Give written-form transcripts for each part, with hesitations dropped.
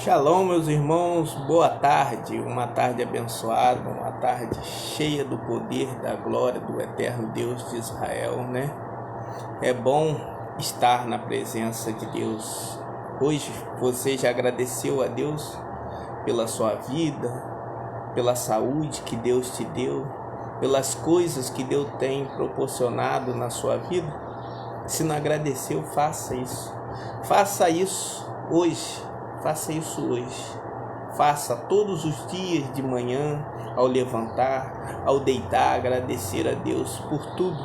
Shalom, meus irmãos, boa tarde, uma tarde abençoada, uma tarde cheia do poder, da glória do eterno Deus de Israel, né? É bom estar na presença de Deus. Hoje você já agradeceu a Deus pela sua vida, pela saúde que Deus te deu, pelas coisas que Deus tem proporcionado na sua vida? Se não agradeceu, faça isso. Faça isso hoje. Faça isso hoje. Faça todos os dias de manhã, ao levantar, ao deitar, agradecer a Deus por tudo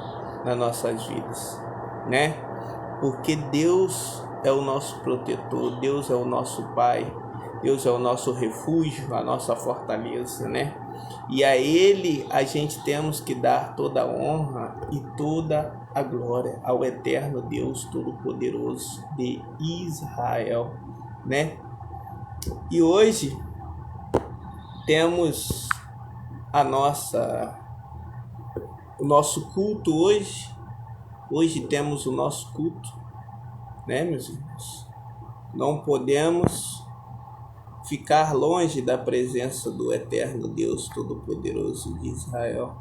nas nossas vidas, né? Porque Deus é o nosso protetor, Deus é o nosso Pai, Deus é o nosso refúgio, a nossa fortaleza, né? E a Ele a gente temos que dar toda a honra e toda a glória ao eterno Deus Todo-Poderoso de Israel, né? E hoje temos o nosso culto hoje. Hoje temos o nosso culto, né, meus irmãos? Não podemos ficar longe da presença do eterno Deus Todo-Poderoso de Israel.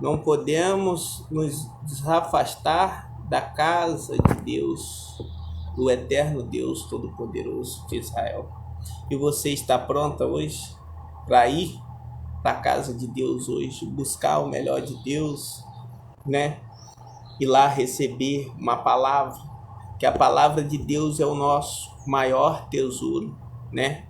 Não podemos nos desafastar da casa de Deus, do eterno Deus Todo-Poderoso de Israel. E você está pronta hoje para ir para a casa de Deus hoje, buscar o melhor de Deus, né? Ir lá receber uma palavra, que a palavra de Deus é o nosso maior tesouro, né?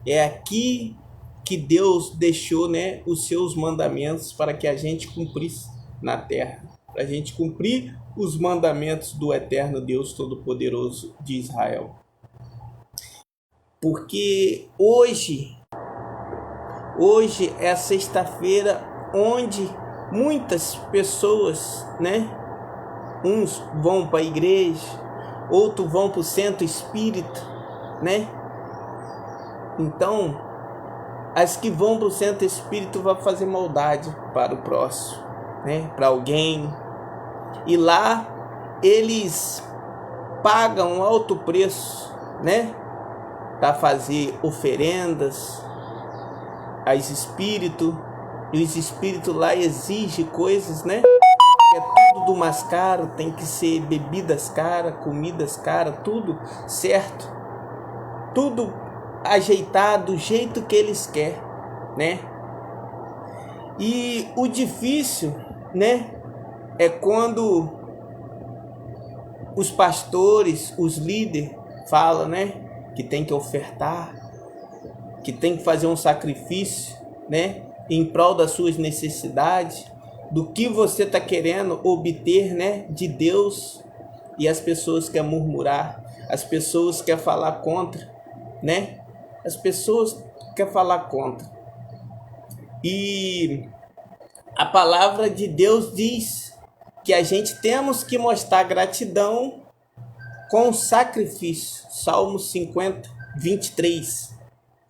É aqui que Deus deixou, né, os seus mandamentos para que a gente cumprisse na terra, para a gente cumprir os mandamentos do eterno Deus Todo-Poderoso de Israel. Porque hoje é sexta-feira onde muitas pessoas, né, uns vão para a igreja, outros vão para o centro espírita, né? Então, as que vão para o centro espírita vão fazer maldade para o próximo, né? Para alguém. E lá eles pagam um alto preço, né? Para fazer oferendas aos espíritos. E os espíritos lá exigem coisas, né? Que é tudo do mais caro, tem que ser bebidas caras, comidas caras, tudo certo. Tudo ajeitado do jeito que eles querem, né? E o difícil, né, é quando os pastores, os líderes falam, né, que tem que ofertar, que tem que fazer um sacrifício, né, em prol das suas necessidades, do que você está querendo obter, né, de Deus. E as pessoas querem murmurar, as pessoas querem falar contra, né? As pessoas querem falar contra. E a palavra de Deus diz que a gente temos que mostrar gratidão com sacrifício. Salmo 50, 23.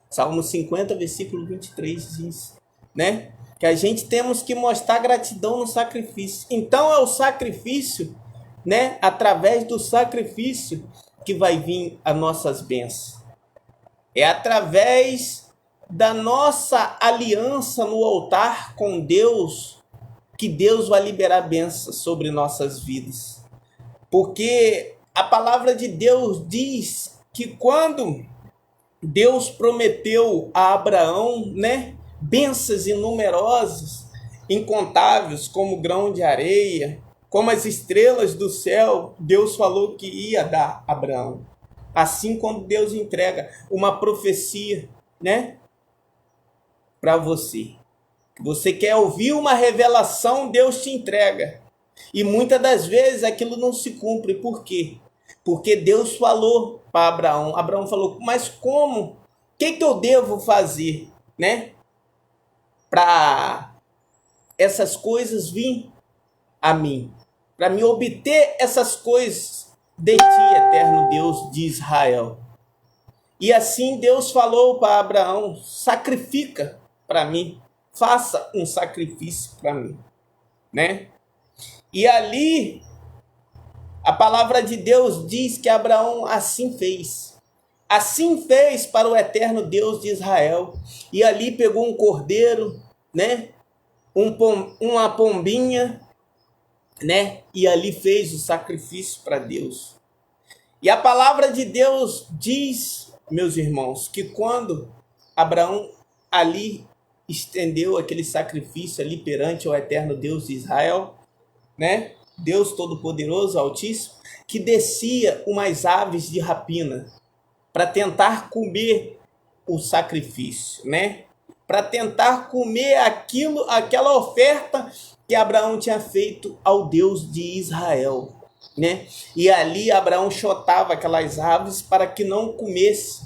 Salmo 50, versículo 23 diz, né? Que a gente temos que mostrar gratidão no sacrifício. Então é o sacrifício, né? Através do sacrifício que vai vir as nossas bênçãos. É através da nossa aliança no altar com Deus que Deus vai liberar bênçãos sobre nossas vidas. Porque a palavra de Deus diz que quando Deus prometeu a Abraão, né, bênçãos inumerosas, incontáveis, como grão de areia, como as estrelas do céu, Deus falou que ia dar a Abraão. Assim, quando Deus entrega uma profecia, né, para você, você quer ouvir uma revelação, Deus te entrega. E muitas das vezes aquilo não se cumpre. Por quê? Porque Deus falou para Abraão. Abraão falou, mas como? O que eu devo fazer, né, para essas coisas vir a mim? Para me obter essas coisas de ti, eterno Deus de Israel. E assim Deus falou para Abraão, sacrifica para mim, faça um sacrifício para mim, né? E ali a palavra de Deus diz que Abraão assim fez. Assim fez para o eterno Deus de Israel. E ali pegou um cordeiro, né? Uma pombinha, né? E ali fez o sacrifício para Deus. E a palavra de Deus diz, meus irmãos, que quando Abraão ali estendeu aquele sacrifício ali perante o eterno Deus de Israel, né? Deus Todo-Poderoso, Altíssimo, que descia umas aves de rapina para tentar comer o sacrifício, né? Para tentar comer aquela oferta que Abraão tinha feito ao Deus de Israel, né? E ali Abraão chotava aquelas aves para que não comesse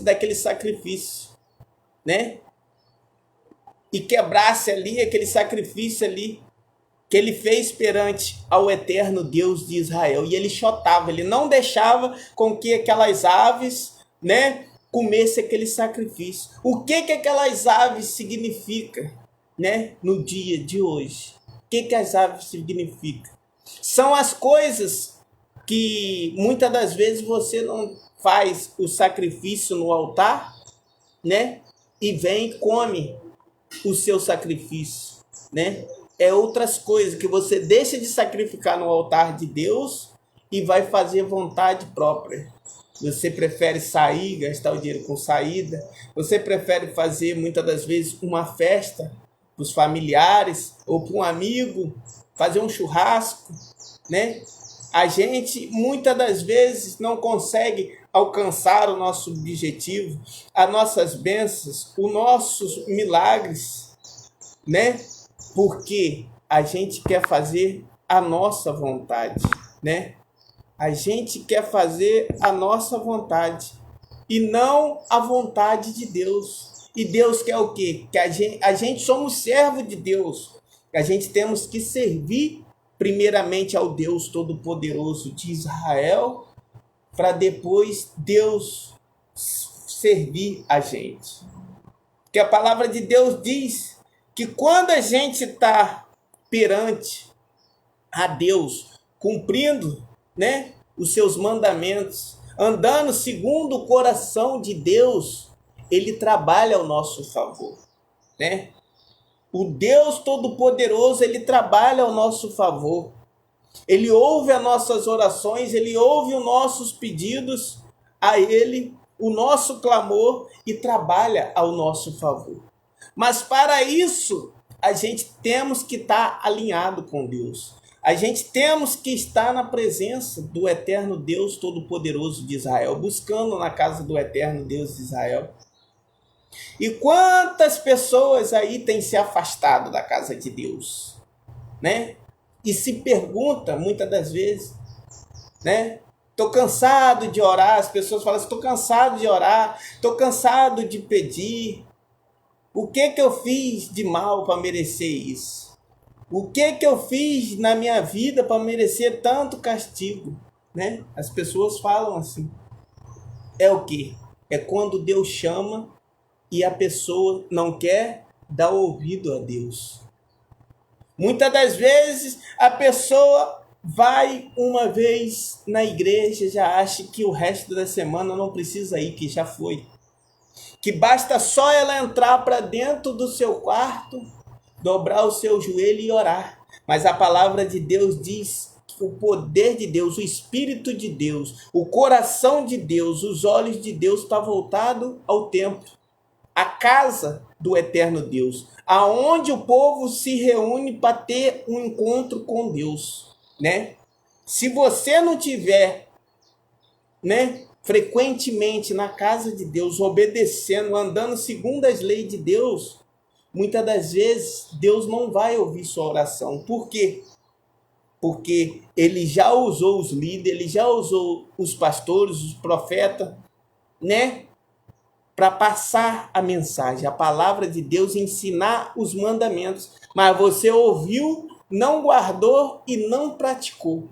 daquele sacrifício, né? E quebrasse ali aquele sacrifício ali que ele fez perante ao eterno Deus de Israel. E ele chotava, ele não deixava com que aquelas aves, né, comesse aquele sacrifício. O que aquelas aves significam, né, no dia de hoje? O que as aves significam? São as coisas que muitas das vezes você não faz o sacrifício no altar, né, e vem e come o seu sacrifício, né? É outras coisas que você deixa de sacrificar no altar de Deus e vai fazer vontade própria. Você prefere sair, gastar o dinheiro com saída. Você prefere fazer, muitas das vezes, uma festa para os familiares ou para um amigo, fazer um churrasco, né? A gente, muitas das vezes, não consegue alcançar o nosso objetivo, as nossas bênçãos, os nossos milagres, né? Porque a gente quer fazer a nossa vontade, né? A gente quer fazer a nossa vontade e não a vontade de Deus. E Deus quer o quê? Que a gente somos servo de Deus. A gente temos que servir primeiramente ao Deus Todo-Poderoso de Israel, para depois Deus servir a gente. Porque a palavra de Deus diz que quando a gente está perante a Deus, cumprindo, né, os seus mandamentos, andando segundo o coração de Deus, ele trabalha ao nosso favor, né? O Deus Todo-Poderoso, ele trabalha ao nosso favor. Ele ouve as nossas orações, ele ouve os nossos pedidos a ele, o nosso clamor, e trabalha ao nosso favor. Mas para isso, a gente temos que estar alinhado com Deus. A gente temos que estar na presença do eterno Deus Todo-Poderoso de Israel, buscando na casa do eterno Deus de Israel. E quantas pessoas aí têm se afastado da casa de Deus, né? E se pergunta muitas das vezes, né? Estou cansado de orar. As pessoas falam assim: estou cansado de orar, estou cansado de pedir. O que eu fiz de mal para merecer isso? O que eu fiz na minha vida para merecer tanto castigo, né? As pessoas falam assim. É o quê? É quando Deus chama e a pessoa não quer dar ouvido a Deus. Muitas das vezes a pessoa vai uma vez na igreja, já acha que o resto da semana não precisa ir, que já foi. Que basta só ela entrar para dentro do seu quarto, dobrar o seu joelho e orar. Mas a palavra de Deus diz que o poder de Deus, o Espírito de Deus, o coração de Deus, os olhos de Deus está voltado ao templo, a casa do eterno Deus, aonde o povo se reúne para ter um encontro com Deus, né? Se você não tiver, né, frequentemente na casa de Deus, obedecendo, andando segundo as leis de Deus, muitas das vezes Deus não vai ouvir sua oração. Por quê? Porque ele já usou os líderes, ele já usou os pastores, os profetas, né, para passar a mensagem, a palavra de Deus, ensinar os mandamentos. Mas você ouviu, não guardou e não praticou.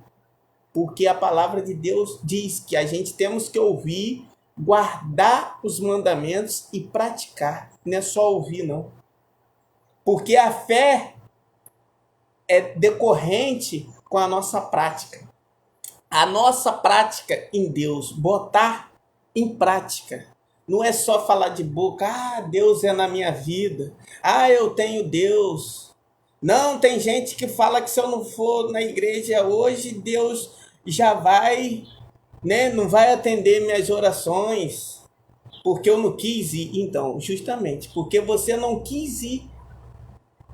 Porque a palavra de Deus diz que a gente temos que ouvir, guardar os mandamentos e praticar. Não é só ouvir, não. Porque a fé é decorrente com a nossa prática. A nossa prática em Deus, botar em prática. Não é só falar de boca, Deus é na minha vida, eu tenho Deus. Não, tem gente que fala que se eu não for na igreja hoje, Deus já vai, né, não vai atender minhas orações, porque eu não quis ir. Então, justamente, porque você não quis ir,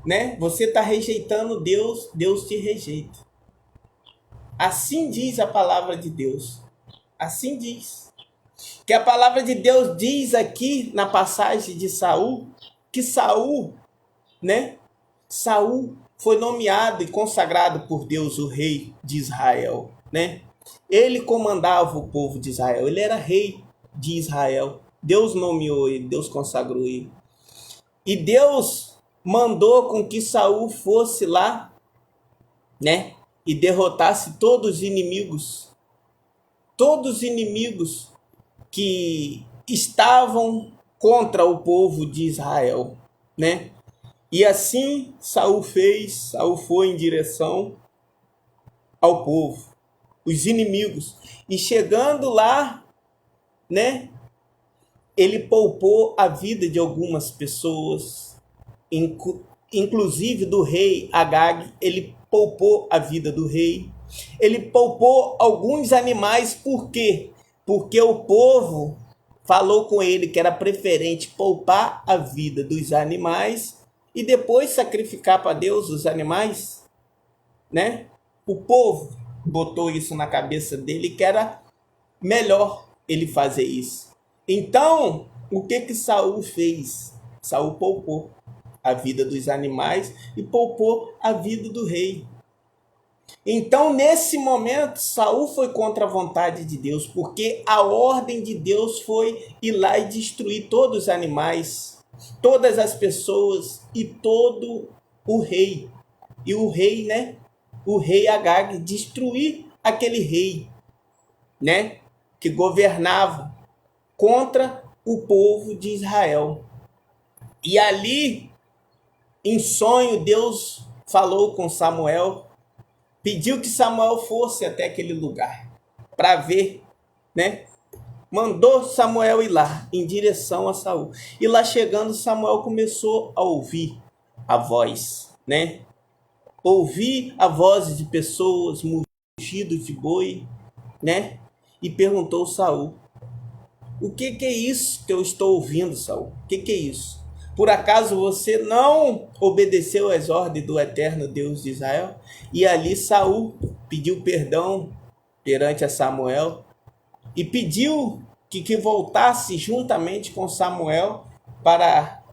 né? Você está rejeitando Deus, Deus te rejeita. Assim diz a palavra de Deus. Assim diz. Que a palavra de Deus diz aqui na passagem de Saul, que Saul, né? Saul foi nomeado e consagrado por Deus o rei de Israel, né? Ele comandava o povo de Israel, ele era rei de Israel. Deus nomeou ele, Deus consagrou ele. E Deus mandou com que Saul fosse lá, né? E derrotasse todos os inimigos que estavam contra o povo de Israel, né? E assim Saul fez, Saul foi em direção ao povo, os inimigos. E chegando lá, né? Ele poupou a vida de algumas pessoas, inclusive do rei Agag. Ele poupou a vida do rei. Ele poupou alguns animais, por quê? Porque o povo falou com ele que era preferente poupar a vida dos animais e depois sacrificar para Deus os animais, né? O povo botou isso na cabeça dele, que era melhor ele fazer isso. Então, o que Saul fez? Saul poupou a vida dos animais e poupou a vida do rei. Então, nesse momento, Saul foi contra a vontade de Deus, porque a ordem de Deus foi ir lá e destruir todos os animais, todas as pessoas e todo o rei. E o rei, né? O rei Agag, destruir aquele rei, né? Que governava contra o povo de Israel. E ali, em sonho, Deus falou com Samuel, pediu que Samuel fosse até aquele lugar para ver, né? Mandou Samuel ir lá em direção a Saul. E lá chegando, Samuel começou a ouvir a voz, né? Ouvir a voz de pessoas, mugidos de boi, né? E perguntou a Saul: o que é isso que eu estou ouvindo, Saul? O que é isso? Por acaso você não obedeceu às ordens do eterno Deus de Israel? E ali Saul pediu perdão perante a Samuel e pediu que voltasse juntamente com Samuel para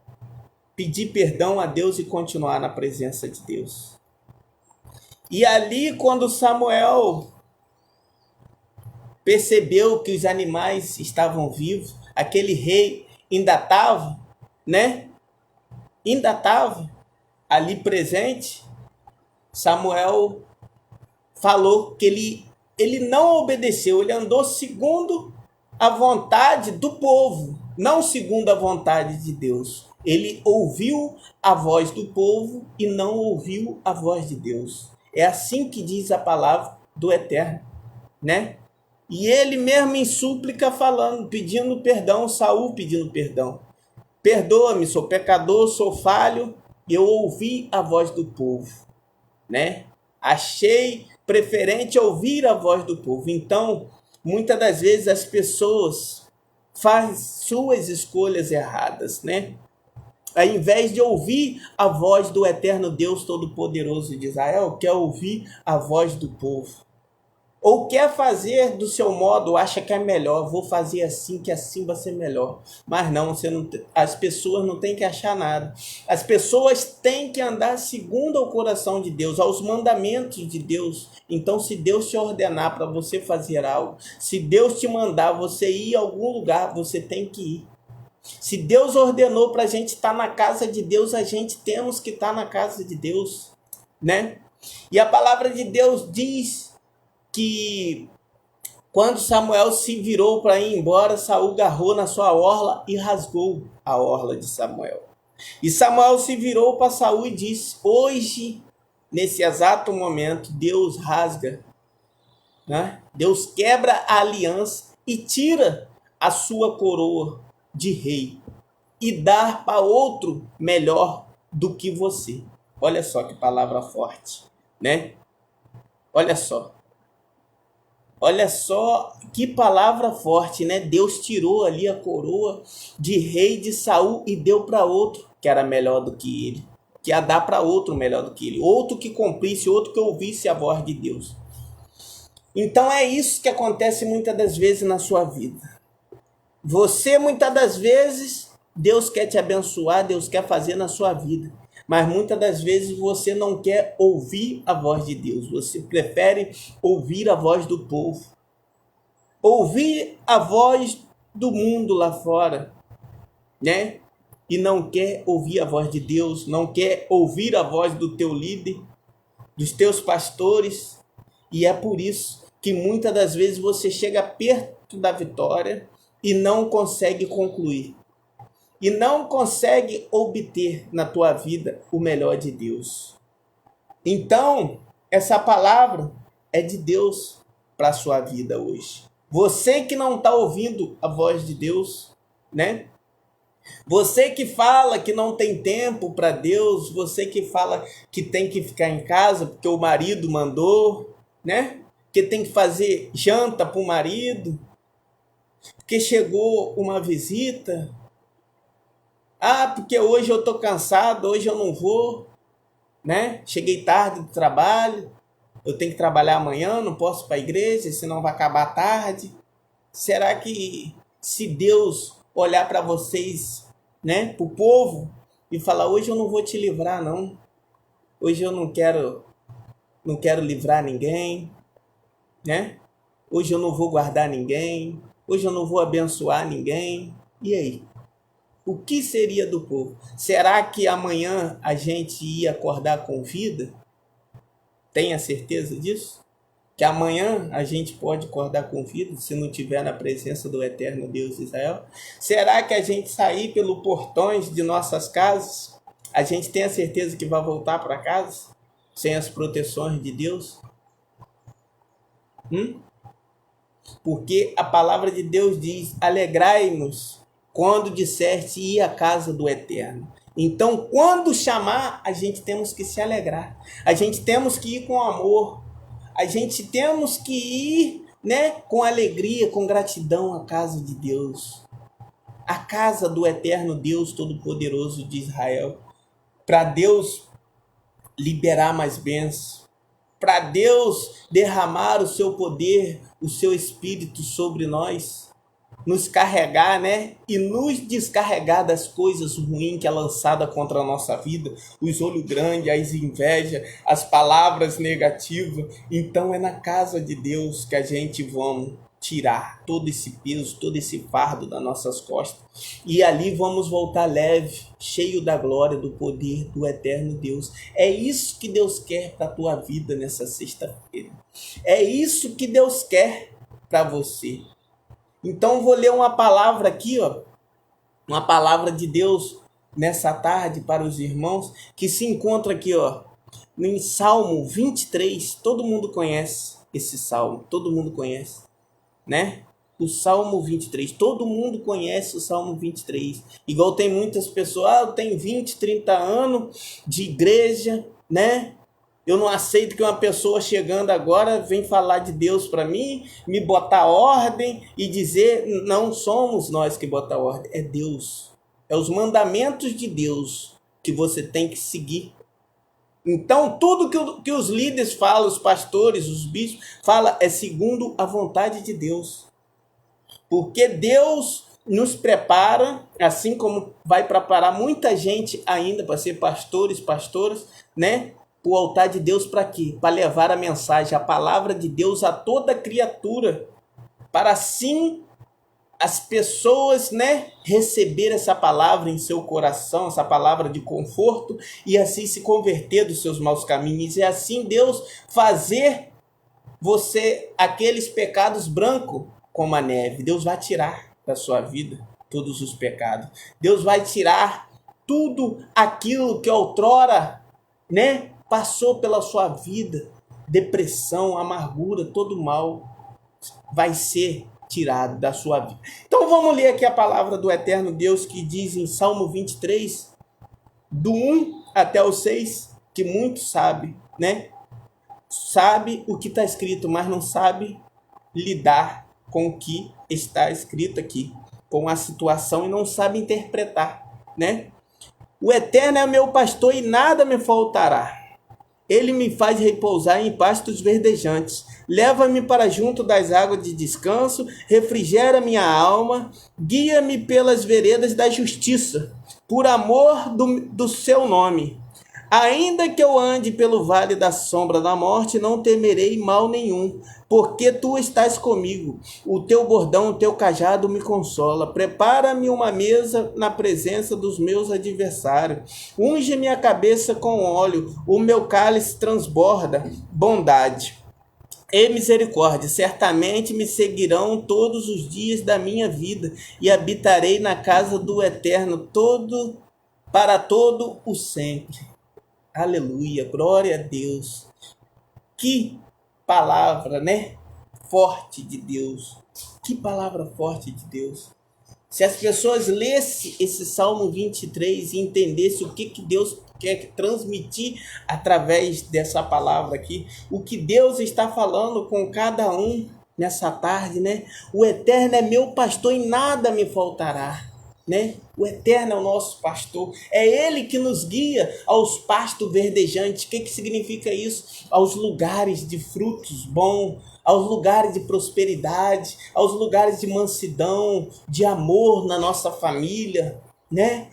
pedir perdão a Deus e continuar na presença de Deus. E ali, quando Samuel percebeu que os animais estavam vivos, aquele rei ainda estava, né? Ainda estava ali presente. Samuel falou que ele não obedeceu, ele andou segundo a vontade do povo, não segundo a vontade de Deus. Ele ouviu a voz do povo e não ouviu a voz de Deus. É assim que diz a palavra do Eterno, né? E ele mesmo em súplica falando, pedindo perdão, Saul pedindo perdão. Perdoa-me, sou pecador, sou falho, eu ouvi a voz do povo, né? Achei preferente ouvir a voz do povo. Então, muitas das vezes as pessoas fazem suas escolhas erradas, né? Ao invés de ouvir a voz do eterno Deus Todo-Poderoso de Israel, quer ouvir a voz do povo. Ou quer fazer do seu modo, acha que é melhor, vou fazer assim, que assim vai ser melhor. Mas não, as pessoas não têm que achar nada. As pessoas têm que andar segundo ao coração de Deus, aos mandamentos de Deus. Então, se Deus te ordenar para você fazer algo, se Deus te mandar você ir a algum lugar, você tem que ir. Se Deus ordenou para a gente estar na casa de Deus, a gente temos que estar na casa de Deus, né? E a palavra de Deus diz que quando Samuel se virou para ir embora, Saul agarrou na sua orla e rasgou a orla de Samuel. E Samuel se virou para Saul e disse: hoje, nesse exato momento, Deus rasga né? Deus quebra a aliança e tira a sua coroa de rei e dá para outro melhor do que você. Olha só que palavra forte, né? Olha só. Olha só que palavra forte, né? Deus tirou ali a coroa de rei de Saul e deu para outro que era melhor do que ele, que ia dar para outro melhor do que ele, outro que cumprisse, outro que ouvisse a voz de Deus. Então é isso que acontece muitas das vezes na sua vida. Você, muitas das vezes, Deus quer te abençoar, Deus quer fazer na sua vida. Mas muitas das vezes você não quer ouvir a voz de Deus. Você prefere ouvir a voz do povo. Ouvir a voz do mundo lá fora, né? E não quer ouvir a voz de Deus, não quer ouvir a voz do teu líder, dos teus pastores. E é por isso que muitas das vezes você chega perto da vitória e não consegue concluir. E não consegue obter na tua vida o melhor de Deus. Então, essa palavra é de Deus para a sua vida hoje. Você que não está ouvindo a voz de Deus, né? Você que fala que não tem tempo para Deus, você que fala que tem que ficar em casa porque o marido mandou, né? Que tem que fazer janta para o marido, porque chegou uma visita. Ah, porque hoje eu estou cansado, hoje eu não vou, né? Cheguei tarde do trabalho, eu tenho que trabalhar amanhã, não posso ir para a igreja, senão vai acabar tarde. Será que se Deus olhar para vocês, né, para o povo, e falar, hoje eu não vou te livrar não, hoje eu não quero livrar ninguém, né? Hoje eu não vou guardar ninguém, hoje eu não vou abençoar ninguém, e aí? O que seria do povo? Será que amanhã a gente ia acordar com vida? Tenha certeza disso? Que amanhã a gente pode acordar com vida se não estiver na presença do eterno Deus de Israel? Será que a gente sair pelos portões de nossas casas, a gente tem a certeza que vai voltar para casa sem as proteções de Deus? Porque a palavra de Deus diz, alegrai-nos quando disseste ir à casa do Eterno. Então, quando chamar, a gente temos que se alegrar. A gente temos que ir com amor. A gente temos que ir, né, com alegria, com gratidão à casa de Deus. A casa do Eterno Deus Todo-Poderoso de Israel. Para Deus liberar mais bênçãos. Para Deus derramar o seu poder, o seu Espírito sobre nós. Nos carregar, né? E nos descarregar das coisas ruins que é lançada contra a nossa vida, os olhos grandes, as invejas, as palavras negativas. Então é na casa de Deus que a gente vamos tirar todo esse peso, todo esse fardo das nossas costas. E ali vamos voltar leve, cheio da glória, do poder do eterno Deus. É isso que Deus quer para a tua vida nessa sexta-feira. É isso que Deus quer para você. Então vou ler uma palavra aqui, ó, uma palavra de Deus nessa tarde para os irmãos, que se encontra aqui, ó, em Salmo 23. Todo mundo conhece esse salmo, todo mundo conhece, né? O Salmo 23, todo mundo conhece o Salmo 23. Igual tem muitas pessoas, eu tenho 20, 30 anos de igreja, né? Eu não aceito que uma pessoa chegando agora vem falar de Deus para mim, me botar ordem e dizer, não somos nós que botar ordem, é Deus. É os mandamentos de Deus que você tem que seguir. Então, tudo que os líderes falam, os pastores, os bispos, falam é segundo a vontade de Deus. Porque Deus nos prepara, assim como vai preparar muita gente ainda para ser pastores, pastoras, né? O altar de Deus para quê? Para levar a mensagem, a palavra de Deus a toda criatura. Para assim as pessoas, né, receber essa palavra em seu coração, essa palavra de conforto, e assim se converter dos seus maus caminhos. E assim Deus fazer você aqueles pecados brancos como a neve. Deus vai tirar da sua vida todos os pecados. Deus vai tirar tudo aquilo que outrora, né, passou pela sua vida. depressão, amargura, todo mal vai ser tirado da sua vida. Então vamos ler aqui a palavra do eterno Deus que diz em Salmo 23, do 1 até o 6, que muito sabe, né? Sabe o que está escrito, mas não sabe lidar com o que está escrito aqui, com a situação, e não sabe interpretar, né? O eterno é meu pastor e nada me faltará. Ele me faz repousar em pastos verdejantes. Leva-me para junto das águas de descanso, refrigera minha alma, guia-me pelas veredas da justiça, por amor do seu nome. Ainda que eu ande pelo vale da sombra da morte, não temerei mal nenhum, porque tu estás comigo. O teu bordão, o teu cajado me consola. Prepara-me uma mesa na presença dos meus adversários. Unge minha cabeça com óleo, o meu cálice transborda bondade e misericórdia. Certamente me seguirão todos os dias da minha vida, e habitarei na casa do Eterno para todo o sempre. Aleluia, glória a Deus. Que palavra, né? Forte de Deus. Que palavra forte de Deus. Se as pessoas lessem esse Salmo 23 e entendessem o que Deus quer transmitir através dessa palavra aqui, o que Deus está falando com cada um nessa tarde, né? O Eterno é meu pastor e nada me faltará. Né? O Eterno é o nosso pastor, é Ele que nos guia aos pastos verdejantes. O que significa isso? Aos lugares de frutos bons, aos lugares de prosperidade, aos lugares de mansidão, de amor na nossa família, né?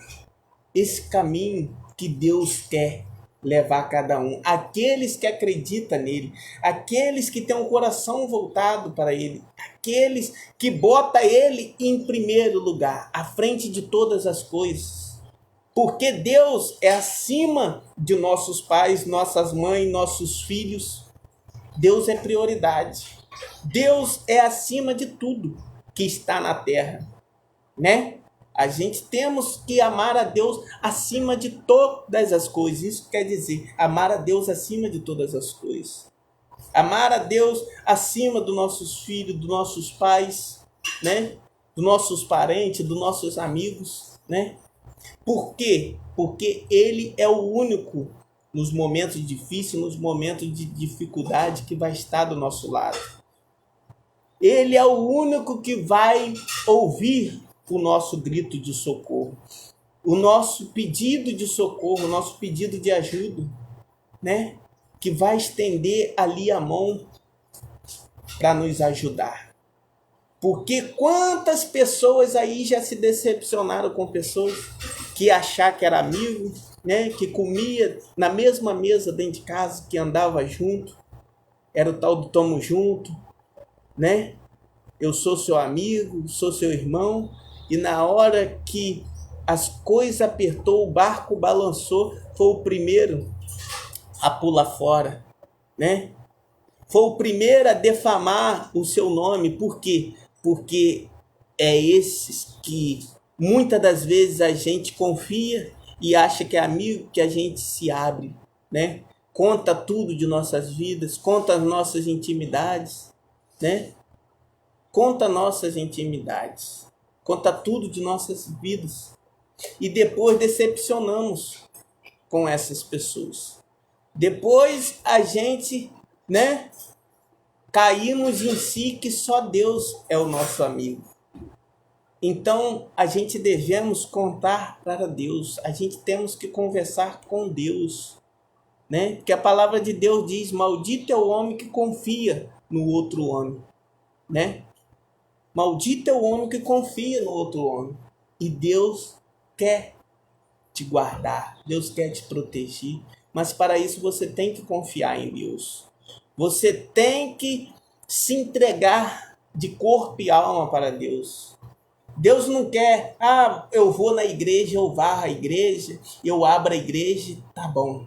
Esse caminho que Deus quer levar cada um, aqueles que acreditam nele, aqueles que têm um coração voltado para ele, aqueles que botam ele em primeiro lugar, à frente de todas as coisas. Porque Deus é acima de nossos pais, nossas mães, nossos filhos. Deus é prioridade. Deus é acima de tudo que está na terra, né? A gente temos que amar a Deus acima de todas as coisas. Isso quer dizer, amar a Deus acima de todas as coisas. Amar a Deus acima dos nossos filhos, dos nossos pais, né? Dos nossos parentes, dos nossos amigos, né? Por quê? Porque Ele é o único, nos momentos difíceis, nos momentos de dificuldade, que vai estar do nosso lado. Ele é o único que vai ouvir o nosso grito de socorro, o nosso pedido de socorro, o nosso pedido de ajuda, né? Que vai estender ali a mão para nos ajudar. Porque quantas pessoas aí já se decepcionaram com pessoas que acharam que era amigo, né? Que comia na mesma mesa dentro de casa, que andava junto, era o tal do tamo junto, né? Eu sou seu amigo, sou seu irmão. E na hora que as coisas apertou, o barco balançou, foi o primeiro a pular fora, né? Foi o primeiro a defamar o seu nome. Por quê? Porque é esses que muitas das vezes a gente confia e acha que é amigo, que a gente se abre, né? Conta tudo de nossas vidas, conta as nossas intimidades, né? Conta nossas intimidades. Conta tudo de nossas vidas. E depois decepcionamos com essas pessoas. Depois a gente, né, caímos em si que só Deus é o nosso amigo. Então a gente devemos contar para Deus. A gente temos que conversar com Deus, né? Porque a palavra de Deus diz: maldito é o homem que confia no outro homem, né? Maldito é o homem que confia no outro homem. E Deus quer te guardar. Deus quer te proteger. Mas para isso você tem que confiar em Deus. Você tem que se entregar de corpo e alma para Deus. Deus não quer, eu vou na igreja, eu varro a igreja, eu abro a igreja, tá bom.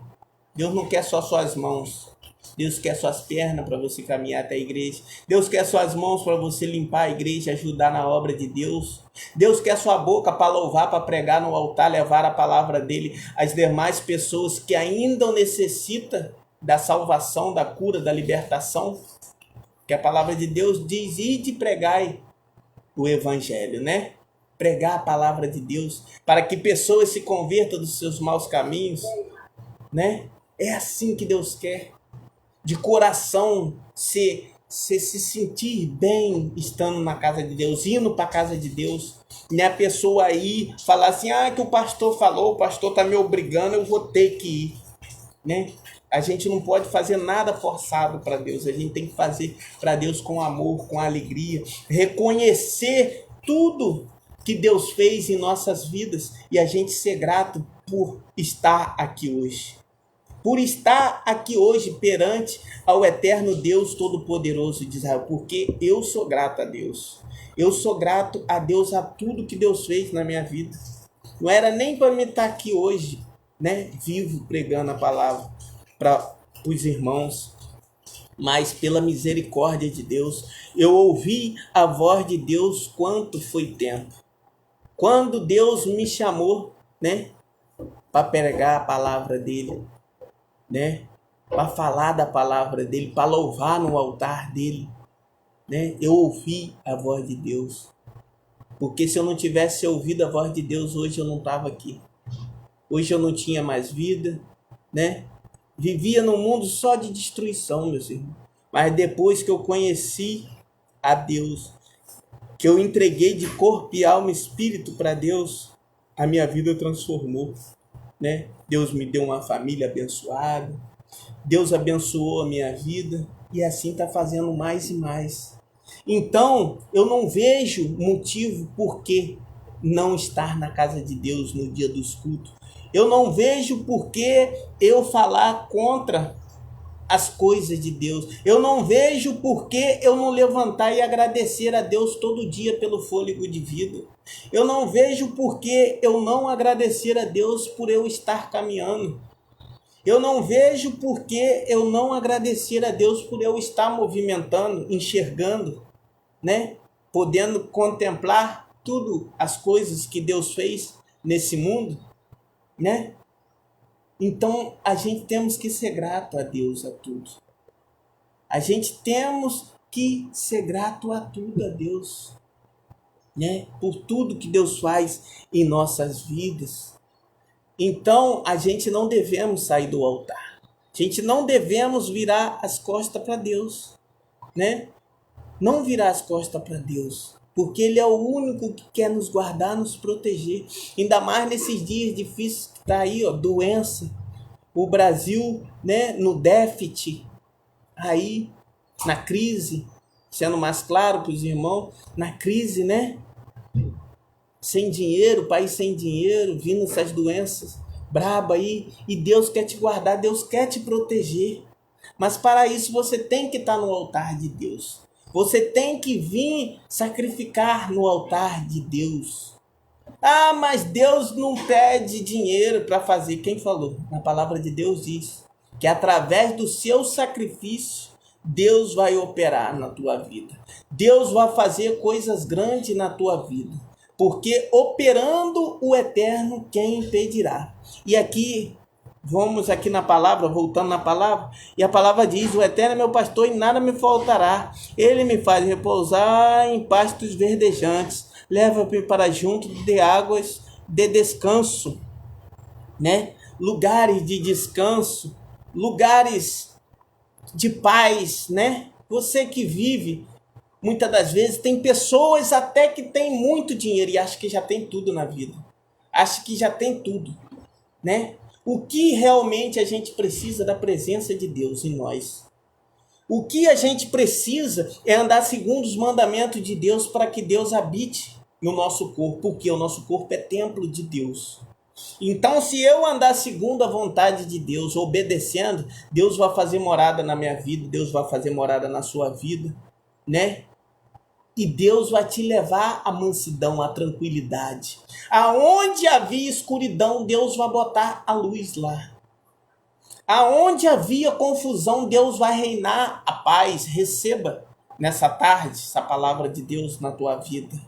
Deus não quer só suas mãos. Deus quer suas pernas para você caminhar até a igreja. Deus quer suas mãos para você limpar a igreja, ajudar na obra de Deus. Deus quer sua boca para louvar, para pregar no altar, levar a palavra dele às demais pessoas que ainda o necessitam, da salvação, da cura, da libertação, que a palavra de Deus diz: ide e pregai o evangelho, né? Pregar a palavra de Deus para que pessoas se convertam dos seus maus caminhos, né? É assim que Deus quer, de coração, se sentir bem estando na casa de Deus, indo para a casa de Deus. Não é a pessoa aí falar assim: que o pastor falou, o pastor está me obrigando, eu vou ter que ir, né? A gente não pode fazer nada forçado para Deus, a gente tem que fazer para Deus com amor, com alegria, reconhecer tudo que Deus fez em nossas vidas e a gente ser grato por estar aqui hoje. Por estar aqui hoje perante ao eterno Deus Todo-Poderoso de Israel, porque eu sou grato a Deus. Eu sou grato a Deus a tudo que Deus fez na minha vida. Não era nem para mim estar aqui hoje, né, vivo pregando a palavra para os irmãos, mas pela misericórdia de Deus, eu ouvi a voz de Deus quanto foi tempo. Quando Deus me chamou, né, para pregar a palavra dele, né, para falar da palavra dele, para louvar no altar dele, né, eu ouvi a voz de Deus. Porque se eu não tivesse ouvido a voz de Deus, hoje eu não estava aqui. Hoje eu não tinha mais vida, né? Vivia num mundo só de destruição, meus irmãos. Mas depois que eu conheci a Deus, que eu entreguei de corpo e alma e espírito para Deus, a minha vida transformou, né? Deus me deu uma família abençoada, Deus abençoou a minha vida e assim está fazendo mais e mais. Então, eu não vejo motivo por que não estar na casa de Deus no dia dos cultos. Eu não vejo por que eu falar contra as coisas de Deus. Eu não vejo por que eu não levantar e agradecer a Deus todo dia pelo fôlego de vida. Eu não vejo por que eu não agradecer a Deus por eu estar caminhando. Eu não vejo por que eu não agradecer a Deus por eu estar movimentando, enxergando, né? Podendo contemplar tudo as coisas que Deus fez nesse mundo, né? Então, a gente temos que ser grato a Deus a tudo. A gente temos que ser grato a tudo a Deus, né? Por tudo que Deus faz em nossas vidas. Então, a gente não devemos sair do altar. A gente não devemos virar as costas para Deus, né? Não virar as costas para Deus, porque Ele é o único que quer nos guardar, nos proteger. Ainda mais nesses dias difíceis que está aí, doença. O Brasil, né, no déficit, aí, na crise, sendo mais claro para os irmãos, na crise, né? Sem dinheiro, país sem dinheiro, vindo essas doenças braba aí, e Deus quer te guardar, Deus quer te proteger. Mas para isso você tem que estar no altar de Deus. Você tem que vir sacrificar no altar de Deus. Mas Deus não pede dinheiro para fazer. Quem falou? Na palavra de Deus diz que através do seu sacrifício, Deus vai operar na tua vida. Deus vai fazer coisas grandes na tua vida. Porque operando o eterno, quem impedirá? E aqui, vamos aqui na palavra, voltando na palavra, e a palavra diz: o eterno é meu pastor e nada me faltará. Ele me faz repousar em pastos verdejantes. Leva-me para junto de águas de descanso, né? Lugares de descanso, lugares de paz, né? Você que vive, muitas das vezes, tem pessoas até que tem muito dinheiro e acha que já tem tudo na vida. Acha que já tem tudo, né? O que realmente a gente precisa da presença de Deus em nós. O que a gente precisa é andar segundo os mandamentos de Deus para que Deus habite no nosso corpo, porque o nosso corpo é templo de Deus. Então, se eu andar segundo a vontade de Deus, obedecendo, Deus vai fazer morada na minha vida, Deus vai fazer morada na sua vida, né? E Deus vai te levar à mansidão, à tranquilidade. Aonde havia escuridão, Deus vai botar a luz lá. Aonde havia confusão, Deus vai reinar a paz. Receba nessa tarde essa palavra de Deus na tua vida.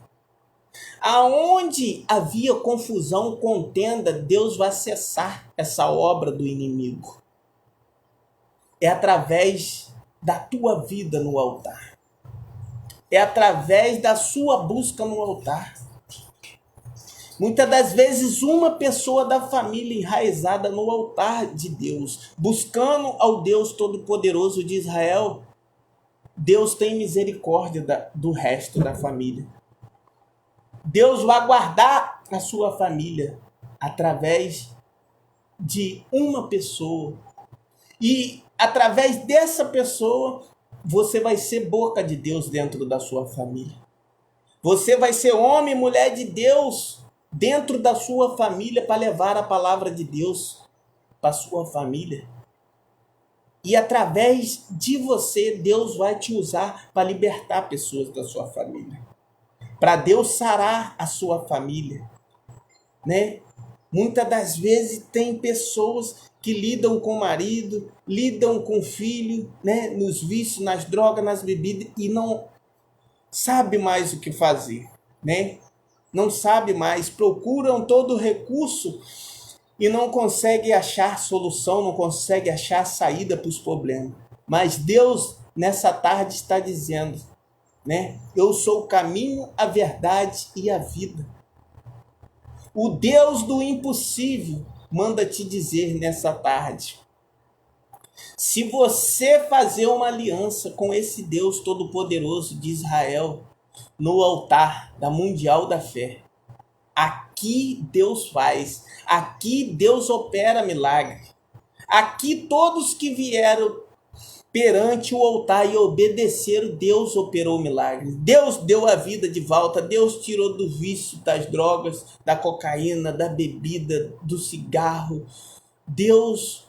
Aonde havia confusão, contenda, Deus vai cessar essa obra do inimigo. é através da tua vida no altar. É através da sua busca no altar. Muitas das vezes uma pessoa da família enraizada no altar de Deus, buscando ao Deus Todo-Poderoso de Israel, Deus tem misericórdia do resto da família. Deus vai guardar a sua família através de uma pessoa. E através dessa pessoa, você vai ser boca de Deus dentro da sua família. Você vai ser homem e mulher de Deus dentro da sua família para levar a palavra de Deus para a sua família. E através de você, Deus vai te usar para libertar pessoas da sua família. Para Deus sarar a sua família, né? Muitas das vezes tem pessoas que lidam com o marido, lidam com o filho, né? Nos vícios, nas drogas, nas bebidas, e não sabe mais o que fazer, né? Não sabe mais, procuram todo recurso e não consegue achar solução, não consegue achar saída para os problemas. Mas Deus, nessa tarde, está dizendo, né? Eu sou o caminho, a verdade e a vida. O Deus do impossível manda te dizer nessa tarde. Se você fazer uma aliança com esse Deus Todo-Poderoso de Israel no altar da Mundial da Fé, aqui Deus faz, aqui Deus opera milagre. Aqui todos que vieram perante o altar e obedeceram, Deus operou milagres. Deus deu a vida de volta, Deus tirou do vício, das drogas, da cocaína, da bebida, do cigarro. Deus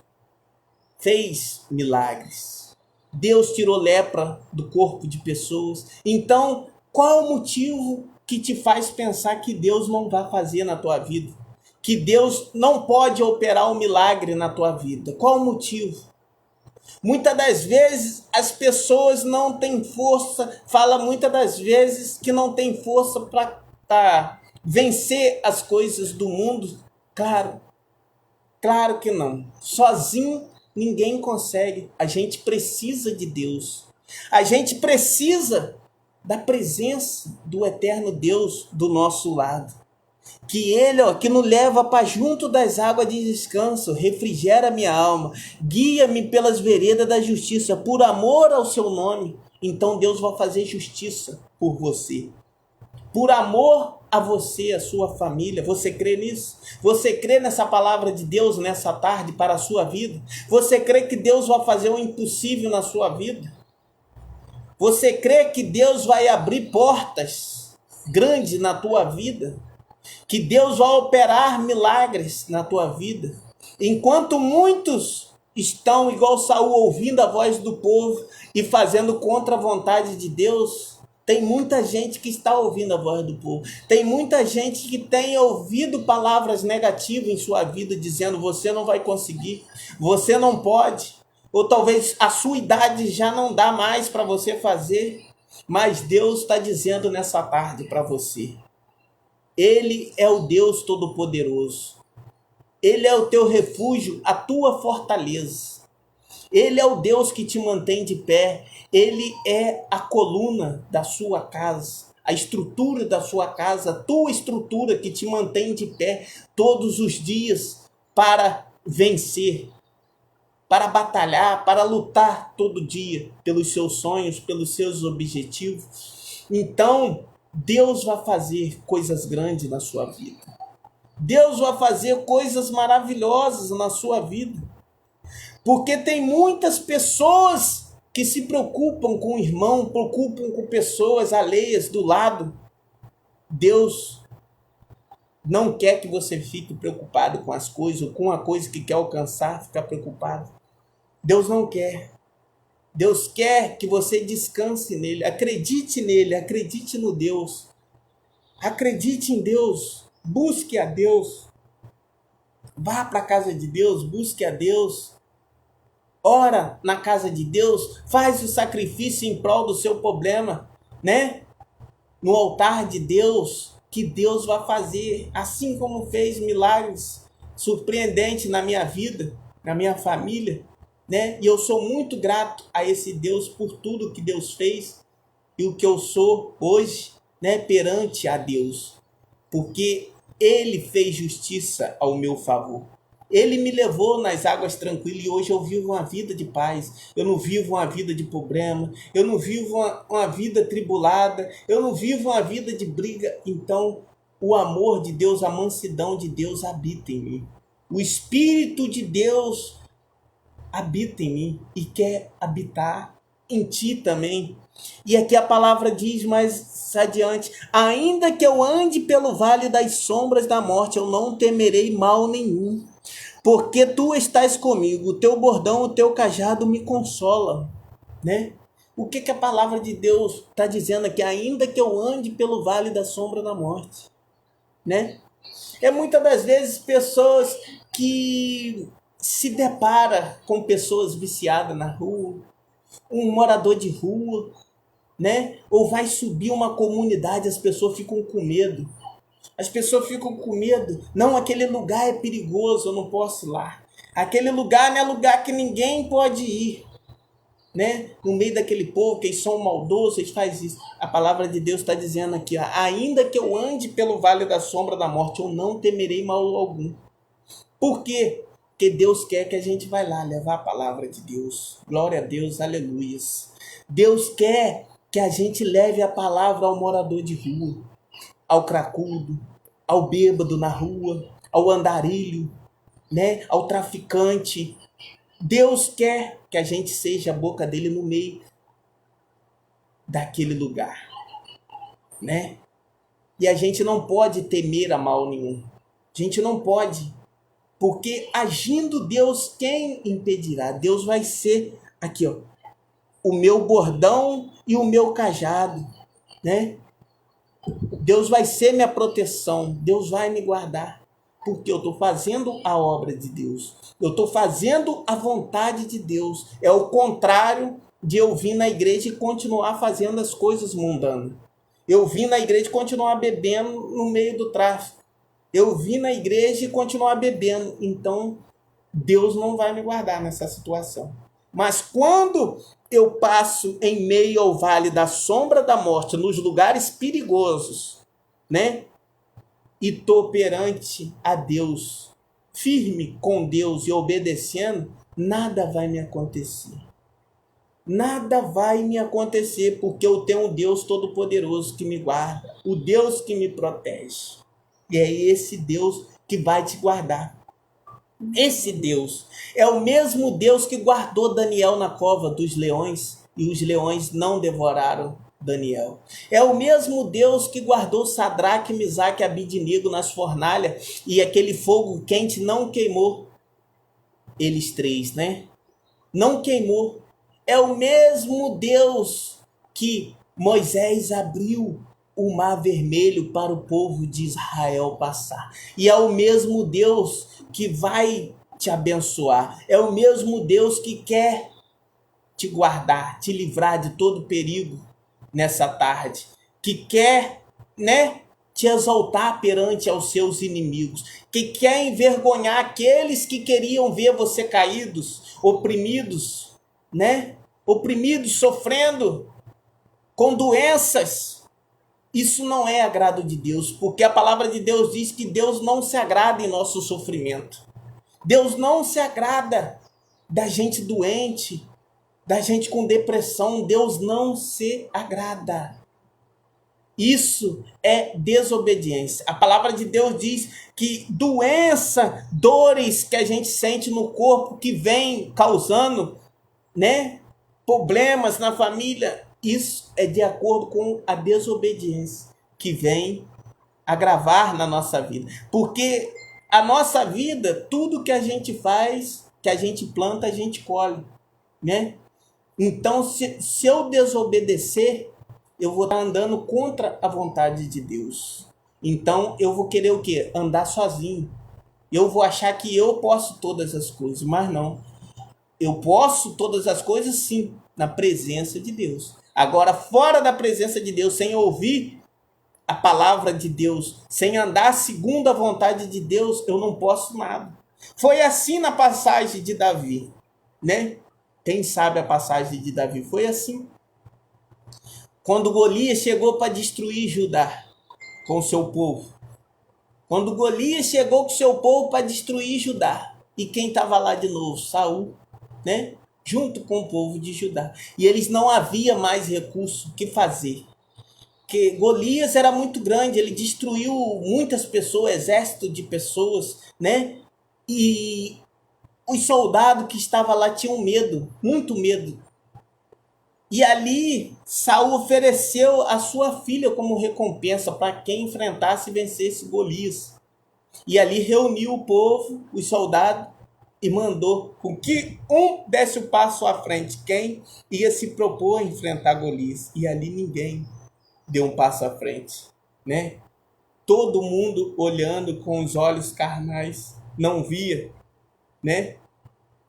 fez milagres. Deus tirou lepra do corpo de pessoas. Então, qual o motivo que te faz pensar que Deus não vai fazer na tua vida? Que Deus não pode operar um milagre na tua vida? Qual o motivo? Muitas das vezes as pessoas não têm força, fala muitas das vezes que não tem força para vencer as coisas do mundo. Claro que não. Sozinho ninguém consegue. A gente precisa de Deus. A gente precisa da presença do eterno Deus do nosso lado. Que Ele, que nos leva para junto das águas de descanso, refrigera minha alma, guia-me pelas veredas da justiça, por amor ao seu nome. Então Deus vai fazer justiça por você. Por amor a você, a sua família. Você crê nisso? Você crê nessa palavra de Deus nessa tarde para a sua vida? Você crê que Deus vai fazer o impossível na sua vida? Você crê que Deus vai abrir portas grandes na tua vida? Que Deus vai operar milagres na tua vida? Enquanto muitos estão igual Saul, ouvindo a voz do povo e fazendo contra a vontade de Deus, tem muita gente que está ouvindo a voz do povo. Tem muita gente que tem ouvido palavras negativas em sua vida, dizendo: você não vai conseguir, você não pode, ou talvez a sua idade já não dá mais para você fazer. Mas Deus está dizendo nessa tarde para você: Ele é o Deus Todo-Poderoso. Ele é o teu refúgio, a tua fortaleza. Ele é o Deus que te mantém de pé. Ele é a coluna da sua casa, a estrutura da sua casa, a tua estrutura que te mantém de pé todos os dias para vencer, para batalhar, para lutar todo dia pelos seus sonhos, pelos seus objetivos. Então, Deus vai fazer coisas grandes na sua vida. Deus vai fazer coisas maravilhosas na sua vida. Porque tem muitas pessoas que se preocupam com o irmão, preocupam com pessoas alheias do lado. Deus não quer que você fique preocupado com as coisas, ou com a coisa que quer alcançar, ficar preocupado. Deus não quer. Deus quer que você descanse nele, acredite no Deus. Acredite em Deus, busque a Deus. Vá para a casa de Deus, busque a Deus. Ora na casa de Deus, faz o sacrifício em prol do seu problema, né? No altar de Deus, que Deus vai fazer, assim como fez milagres surpreendentes na minha vida, na minha família, né? E eu sou muito grato a esse Deus por tudo que Deus fez e o que eu sou hoje, né, perante a Deus, porque Ele fez justiça ao meu favor. Ele me levou nas águas tranquilas e hoje eu vivo uma vida de paz. Eu não vivo uma vida de problema. Eu não vivo uma vida tribulada. Eu não vivo uma vida de briga. Então, o amor de Deus, a mansidão de Deus habita em mim. O Espírito de Deus habita em mim e quer habitar em ti também. E aqui a palavra diz mais adiante: ainda que eu ande pelo vale das sombras da morte, eu não temerei mal nenhum, porque tu estás comigo, o teu bordão, o teu cajado me consola, né? O que a palavra de Deus está dizendo aqui? Ainda que eu ande pelo vale da sombra da morte, né? É muitas das vezes pessoas que se depara com pessoas viciadas na rua, um morador de rua, né? Ou vai subir uma comunidade, as pessoas ficam com medo. As pessoas ficam com medo. Não, aquele lugar é perigoso, eu não posso ir lá. Aquele lugar não é lugar que ninguém pode ir, né? No meio daquele povo, que eles são maldosos, eles fazem isso. A palavra de Deus está dizendo aqui, ó, ainda que eu ande pelo vale da sombra da morte, eu não temerei mal algum. Por quê? Porque Deus quer que a gente vá lá levar a palavra de Deus. Glória a Deus, aleluias. Deus quer que a gente leve a palavra ao morador de rua, ao cracudo, ao bêbado na rua, ao andarilho, né? Ao traficante. Deus quer que a gente seja a boca dele no meio daquele lugar, né? E a gente não pode temer a mal nenhum. A gente não pode. Porque agindo Deus, quem impedirá? Deus vai ser, aqui ó, o meu bordão e o meu cajado, né? Deus vai ser minha proteção, Deus vai me guardar, porque eu estou fazendo a obra de Deus, eu estou fazendo a vontade de Deus. É o contrário de eu vir na igreja e continuar fazendo as coisas mundanas. Eu vim na igreja e continuar bebendo no meio do tráfico. Eu vim na igreja e continuar bebendo. Então, Deus não vai me guardar nessa situação. Mas quando eu passo em meio ao vale da sombra da morte, nos lugares perigosos, né? E estou perante a Deus, firme com Deus e obedecendo, nada vai me acontecer. Nada vai me acontecer, porque eu tenho um Deus todo-poderoso que me guarda, o Deus que me protege. E é esse Deus que vai te guardar. Esse Deus é o mesmo Deus que guardou Daniel na cova dos leões e os leões não devoraram Daniel. É o mesmo Deus que guardou Sadraque, Misaque e Abidnego nas fornalhas e aquele fogo quente não queimou eles três, né? Não queimou. É o mesmo Deus que Moisés abriu o mar vermelho para o povo de Israel passar. E é o mesmo Deus que vai te abençoar. É o mesmo Deus que quer te guardar, te livrar de todo perigo nessa tarde. Que quer, né, te exaltar perante aos seus inimigos. Que quer envergonhar aqueles que queriam ver você caídos, oprimidos, né? Oprimidos, sofrendo com doenças. Isso não é agrado de Deus, porque a palavra de Deus diz que Deus não se agrada em nosso sofrimento. Deus não se agrada da gente doente, da gente com depressão. Deus não se agrada. Isso é desobediência. A palavra de Deus diz que doença, dores que a gente sente no corpo que vem causando, né, problemas na família, isso é de acordo com a desobediência que vem agravar na nossa vida. Porque a nossa vida, tudo que a gente faz, que a gente planta, a gente colhe, né? Então, se eu desobedecer, eu vou estar andando contra a vontade de Deus. Então, eu vou querer o quê? Andar sozinho. Eu vou achar que eu posso todas as coisas, mas não. Eu posso todas as coisas, sim, na presença de Deus. Agora, fora da presença de Deus, sem ouvir a palavra de Deus, sem andar segundo a vontade de Deus, eu não posso nada. Foi assim na passagem de Davi. né? Quem sabe a passagem de Davi foi assim. Quando Golias chegou para destruir Judá com o seu povo. Quando Golias chegou com o seu povo para destruir Judá. E quem estava lá de novo? Saul, né? Junto com o povo de Judá. E eles não havia mais recurso o que fazer. Porque Golias era muito grande, ele destruiu muitas pessoas, exército de pessoas, né? E os soldados que estavam lá tinham medo, muito medo. E ali Saul ofereceu a sua filha como recompensa para quem enfrentasse e vencesse Golias. E ali reuniu o povo, os soldados, e mandou com que um desse o passo à frente. Quem ia se propor a enfrentar Golias. E ali ninguém deu um passo à frente, né? Todo mundo olhando com os olhos carnais, não via, né,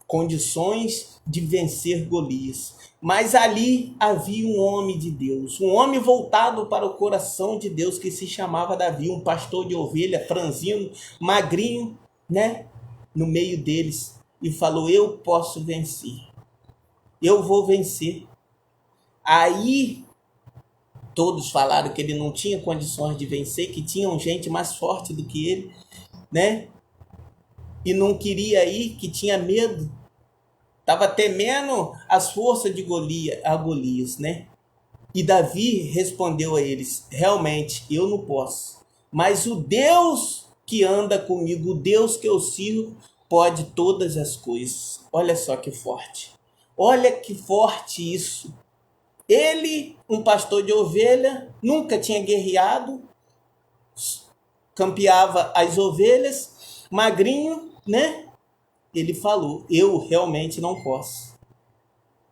condições de vencer Golias. Mas ali havia um homem de Deus, um homem voltado para o coração de Deus que se chamava Davi, um pastor de ovelha, franzino, magrinho, né, no meio deles, e falou: eu posso vencer, eu vou vencer. Aí todos falaram que ele não tinha condições de vencer, que tinham gente mais forte do que ele, né? E não queria ir, que tinha medo. Estava temendo as forças de Golias, né? E Davi respondeu a eles: realmente, eu não posso. Mas o Deus que anda comigo, o Deus que eu sirvo, pode todas as coisas. Olha só que forte. Olha que forte isso. Ele, um pastor de ovelha, nunca tinha guerreado, campeava as ovelhas, magrinho, né? Ele falou: eu realmente não posso.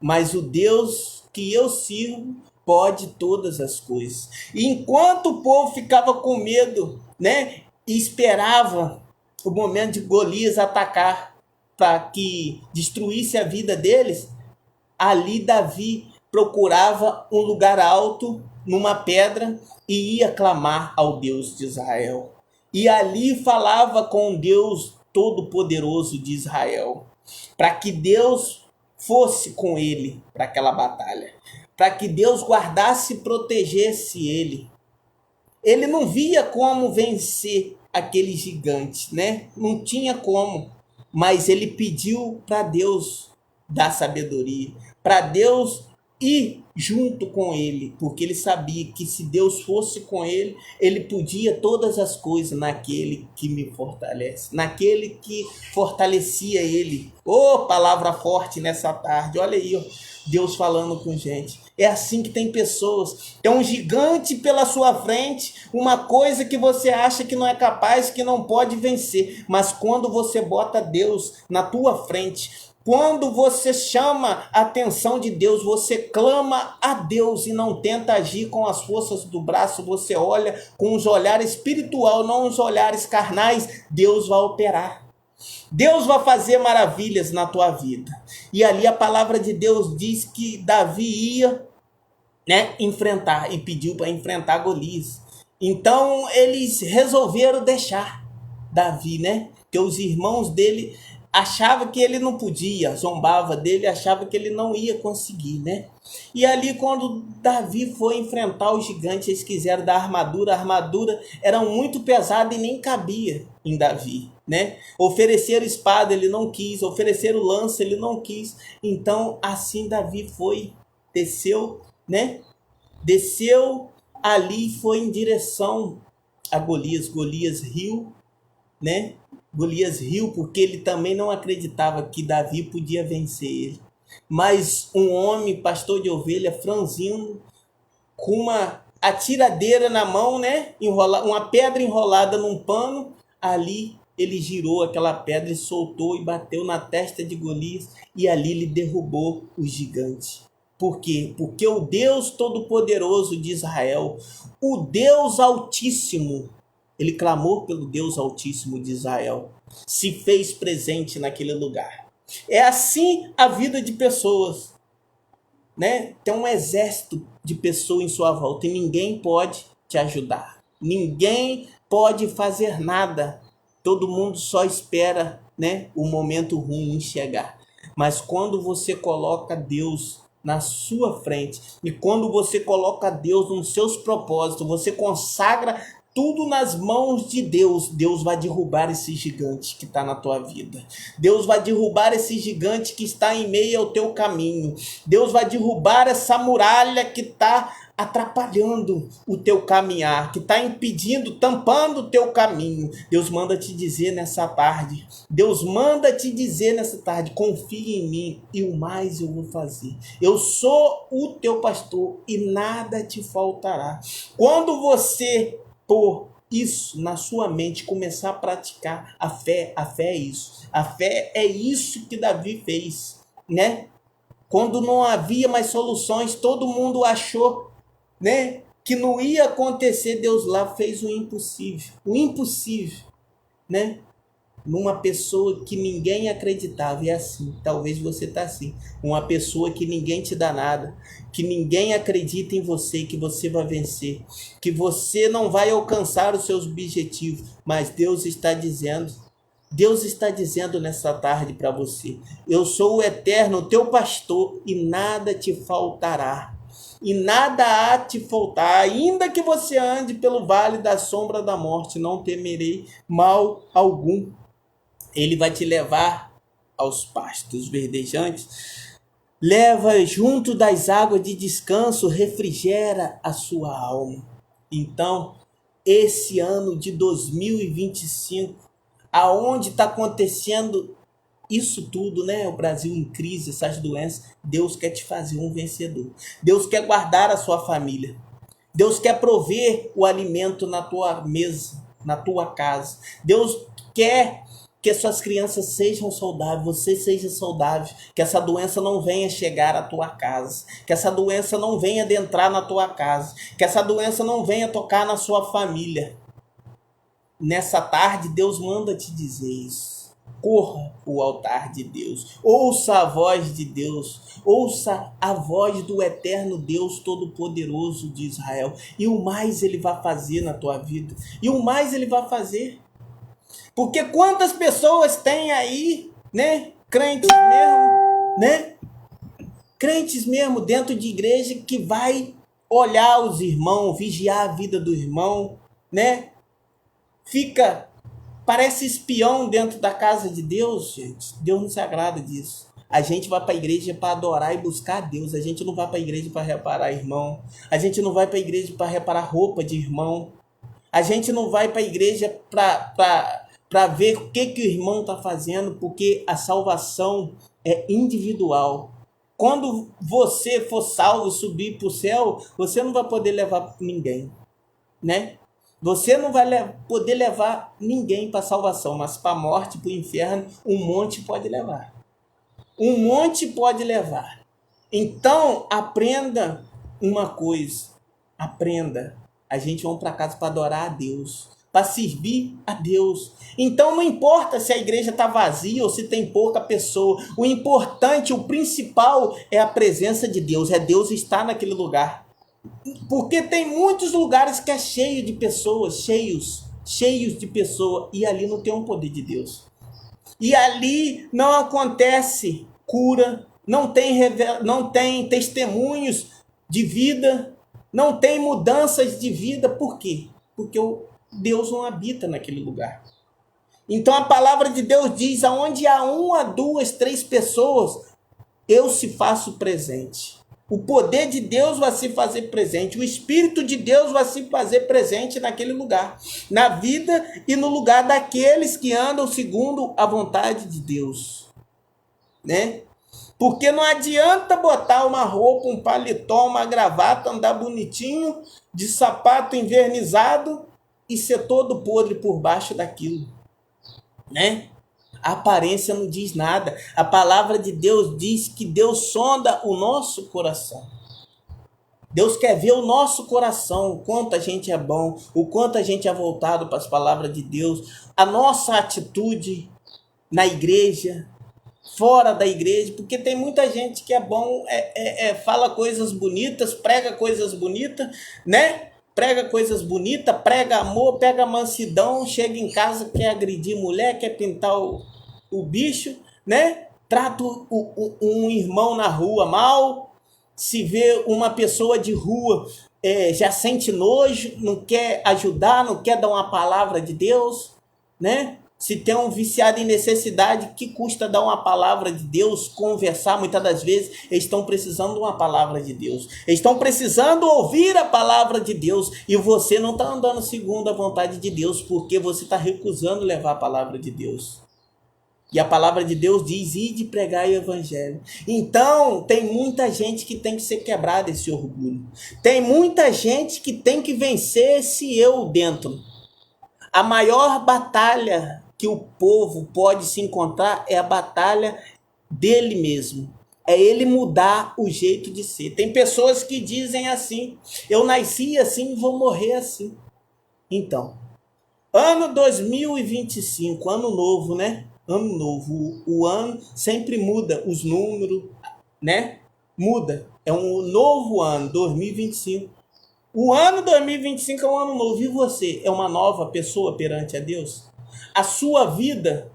Mas o Deus que eu sirvo pode todas as coisas. E enquanto o povo ficava com medo, né? E esperava o momento de Golias atacar para que destruísse a vida deles, ali Davi procurava um lugar alto, numa pedra, e ia clamar ao Deus de Israel. E ali falava com o Deus Todo-Poderoso de Israel, para que Deus fosse com ele para aquela batalha, para que Deus guardasse e protegesse ele. Ele não via como vencer aquele gigante, né? Não tinha como, mas ele pediu para Deus dar sabedoria, para Deus ir junto com ele, porque ele sabia que se Deus fosse com ele, ele podia todas as coisas naquele que me fortalece, naquele que fortalecia ele. Oh, palavra forte nessa tarde, olha aí, ó, Deus falando com gente. É assim que tem pessoas, tem um gigante pela sua frente, uma coisa que você acha que não é capaz, que não pode vencer, mas quando você bota Deus na tua frente, quando você chama a atenção de Deus, você clama a Deus e não tenta agir com as forças do braço, você olha com os olhares espiritual, não os olhares carnais, Deus vai operar. Deus vai fazer maravilhas na tua vida. E ali a palavra de Deus diz que Davi ia, né, enfrentar, e pediu para enfrentar Golias. Então eles resolveram deixar Davi, né? Porque os irmãos dele achavam que ele não podia, zombava dele, achava que ele não ia conseguir, né? E ali quando Davi foi enfrentar os gigantes, eles quiseram dar armadura, a armadura era muito pesada e nem cabia em Davi, né? Ofereceram espada, ele não quis, ofereceram lança, ele não quis. Então assim Davi foi, desceu, né? Desceu ali e foi em direção a Golias. Golias riu, né? Golias riu porque ele também não acreditava que Davi podia vencer ele. Mas um homem, pastor de ovelha, franzino, com uma atiradeira na mão, né? Uma pedra enrolada num pano, ali ele girou aquela pedra e soltou e bateu na testa de Golias, e ali ele derrubou o gigante. Por quê? Porque o Deus Todo-Poderoso de Israel, o Deus Altíssimo, ele clamou pelo Deus Altíssimo de Israel, se fez presente naquele lugar. É assim a vida de pessoas, né? Tem um exército de pessoas em sua volta e ninguém pode te ajudar. Ninguém pode fazer nada. Todo mundo só espera, né, o momento ruim chegar. Mas quando você coloca Deus na sua frente e quando você coloca Deus nos seus propósitos, você consagra tudo nas mãos de Deus, Deus vai derrubar esse gigante que está na tua vida. Deus vai derrubar esse gigante que está em meio ao teu caminho. Deus vai derrubar essa muralha que está atrapalhando o teu caminhar, que está impedindo, tampando o teu caminho. Deus manda te dizer nessa tarde, Deus manda te dizer nessa tarde, confia em mim e o mais eu vou fazer. Eu sou o teu pastor e nada te faltará. Quando você pôr isso na sua mente, começar a praticar a fé é isso. A fé é isso que Davi fez, né? Quando não havia mais soluções, todo mundo achou, né, que não ia acontecer, Deus lá fez o impossível, né? Numa pessoa que ninguém acreditava. E é assim, talvez você está assim, uma pessoa que ninguém te dá nada, que ninguém acredita em você, que você vai vencer, que você não vai alcançar os seus objetivos, mas Deus está dizendo nessa tarde para você, eu sou o eterno teu pastor e nada te faltará. E nada há te faltar, ainda que você ande pelo vale da sombra da morte, não temerei mal algum. Ele vai te levar aos pastos verdejantes, leva junto das águas de descanso, refrigera a sua alma. Então, esse ano de 2025, aonde está acontecendo isso tudo, né? O Brasil em crise, essas doenças, Deus quer te fazer um vencedor. Deus quer guardar a sua família. Deus quer prover o alimento na tua mesa, na tua casa. Deus quer que as suas crianças sejam saudáveis, você seja saudável, que essa doença não venha chegar à tua casa, que essa doença não venha adentrar na tua casa, que essa doença não venha tocar na sua família. Nessa tarde, Deus manda te dizer isso. Corra o altar de Deus, ouça a voz de Deus, ouça a voz do eterno Deus Todo-Poderoso de Israel, e o mais ele vai fazer na tua vida, e o mais ele vai fazer, porque quantas pessoas tem aí, né, crentes mesmo dentro de igreja, que vai olhar os irmãos, vigiar a vida do irmão, né, parece espião dentro da casa de Deus, gente. Deus não se agrada disso. A gente vai para a igreja para adorar e buscar a Deus. A gente não vai para a igreja para reparar irmão. A gente não vai para a igreja para reparar roupa de irmão. A gente não vai para a igreja para ver o que o irmão está fazendo, porque a salvação é individual. Quando você for salvo, subir para o céu, você não vai poder levar ninguém, né? Você não vai poder levar ninguém para a salvação, mas para a morte, para o inferno, um monte pode levar. Um monte pode levar. Então, aprenda uma coisa. Aprenda. A gente vai para casa para adorar a Deus, para servir a Deus. Então, não importa se a igreja está vazia ou se tem pouca pessoa. O importante, o principal é a presença de Deus. É Deus estar naquele lugar. Porque tem muitos lugares que é cheio de pessoas, cheios de pessoas, e ali não tem um poder de Deus. E ali não acontece cura, não tem testemunhos de vida, não tem mudanças de vida. Por quê? Porque Deus não habita naquele lugar. Então a palavra de Deus diz, aonde há uma, duas, três pessoas, eu se faço presente. O poder de Deus vai se fazer presente. O Espírito de Deus vai se fazer presente naquele lugar. Na vida e no lugar daqueles que andam segundo a vontade de Deus, né? Porque não adianta botar uma roupa, um paletó, uma gravata, andar bonitinho, de sapato envernizado e ser todo podre por baixo daquilo, né? A aparência não diz nada. A palavra de Deus diz que Deus sonda o nosso coração. Deus quer ver o nosso coração, o quanto a gente é bom, o quanto a gente é voltado para as palavras de Deus, a nossa atitude na igreja, fora da igreja, porque tem muita gente que é bom, fala coisas bonitas, prega coisas bonitas, né? Prega coisas bonitas, prega amor, pega mansidão, chega em casa, quer agredir mulher, quer pintar o bicho, né? trata um irmão na rua mal, se vê uma pessoa de rua, já sente nojo, não quer ajudar, não quer dar uma palavra de Deus, né? Se tem um viciado em necessidade, que custa dar uma palavra de Deus, conversar? Muitas das vezes eles estão precisando de uma palavra de Deus. Eles estão precisando ouvir a palavra de Deus. E você não está andando segundo a vontade de Deus, porque você está recusando levar a palavra de Deus. E a palavra de Deus diz: ide pregar o evangelho. Então, tem muita gente que tem que ser quebrada esse orgulho. Tem muita gente que tem que vencer esse eu dentro. A maior batalha que o povo pode se encontrar é a batalha dele mesmo. É ele mudar o jeito de ser. Tem pessoas que dizem assim: eu nasci assim e vou morrer assim. Então, ano 2025, ano novo, né? Ano novo. O ano sempre muda, os números, né? Muda. É um novo ano, 2025. O ano 2025 é um ano novo. E você é uma nova pessoa perante a Deus? A sua vida,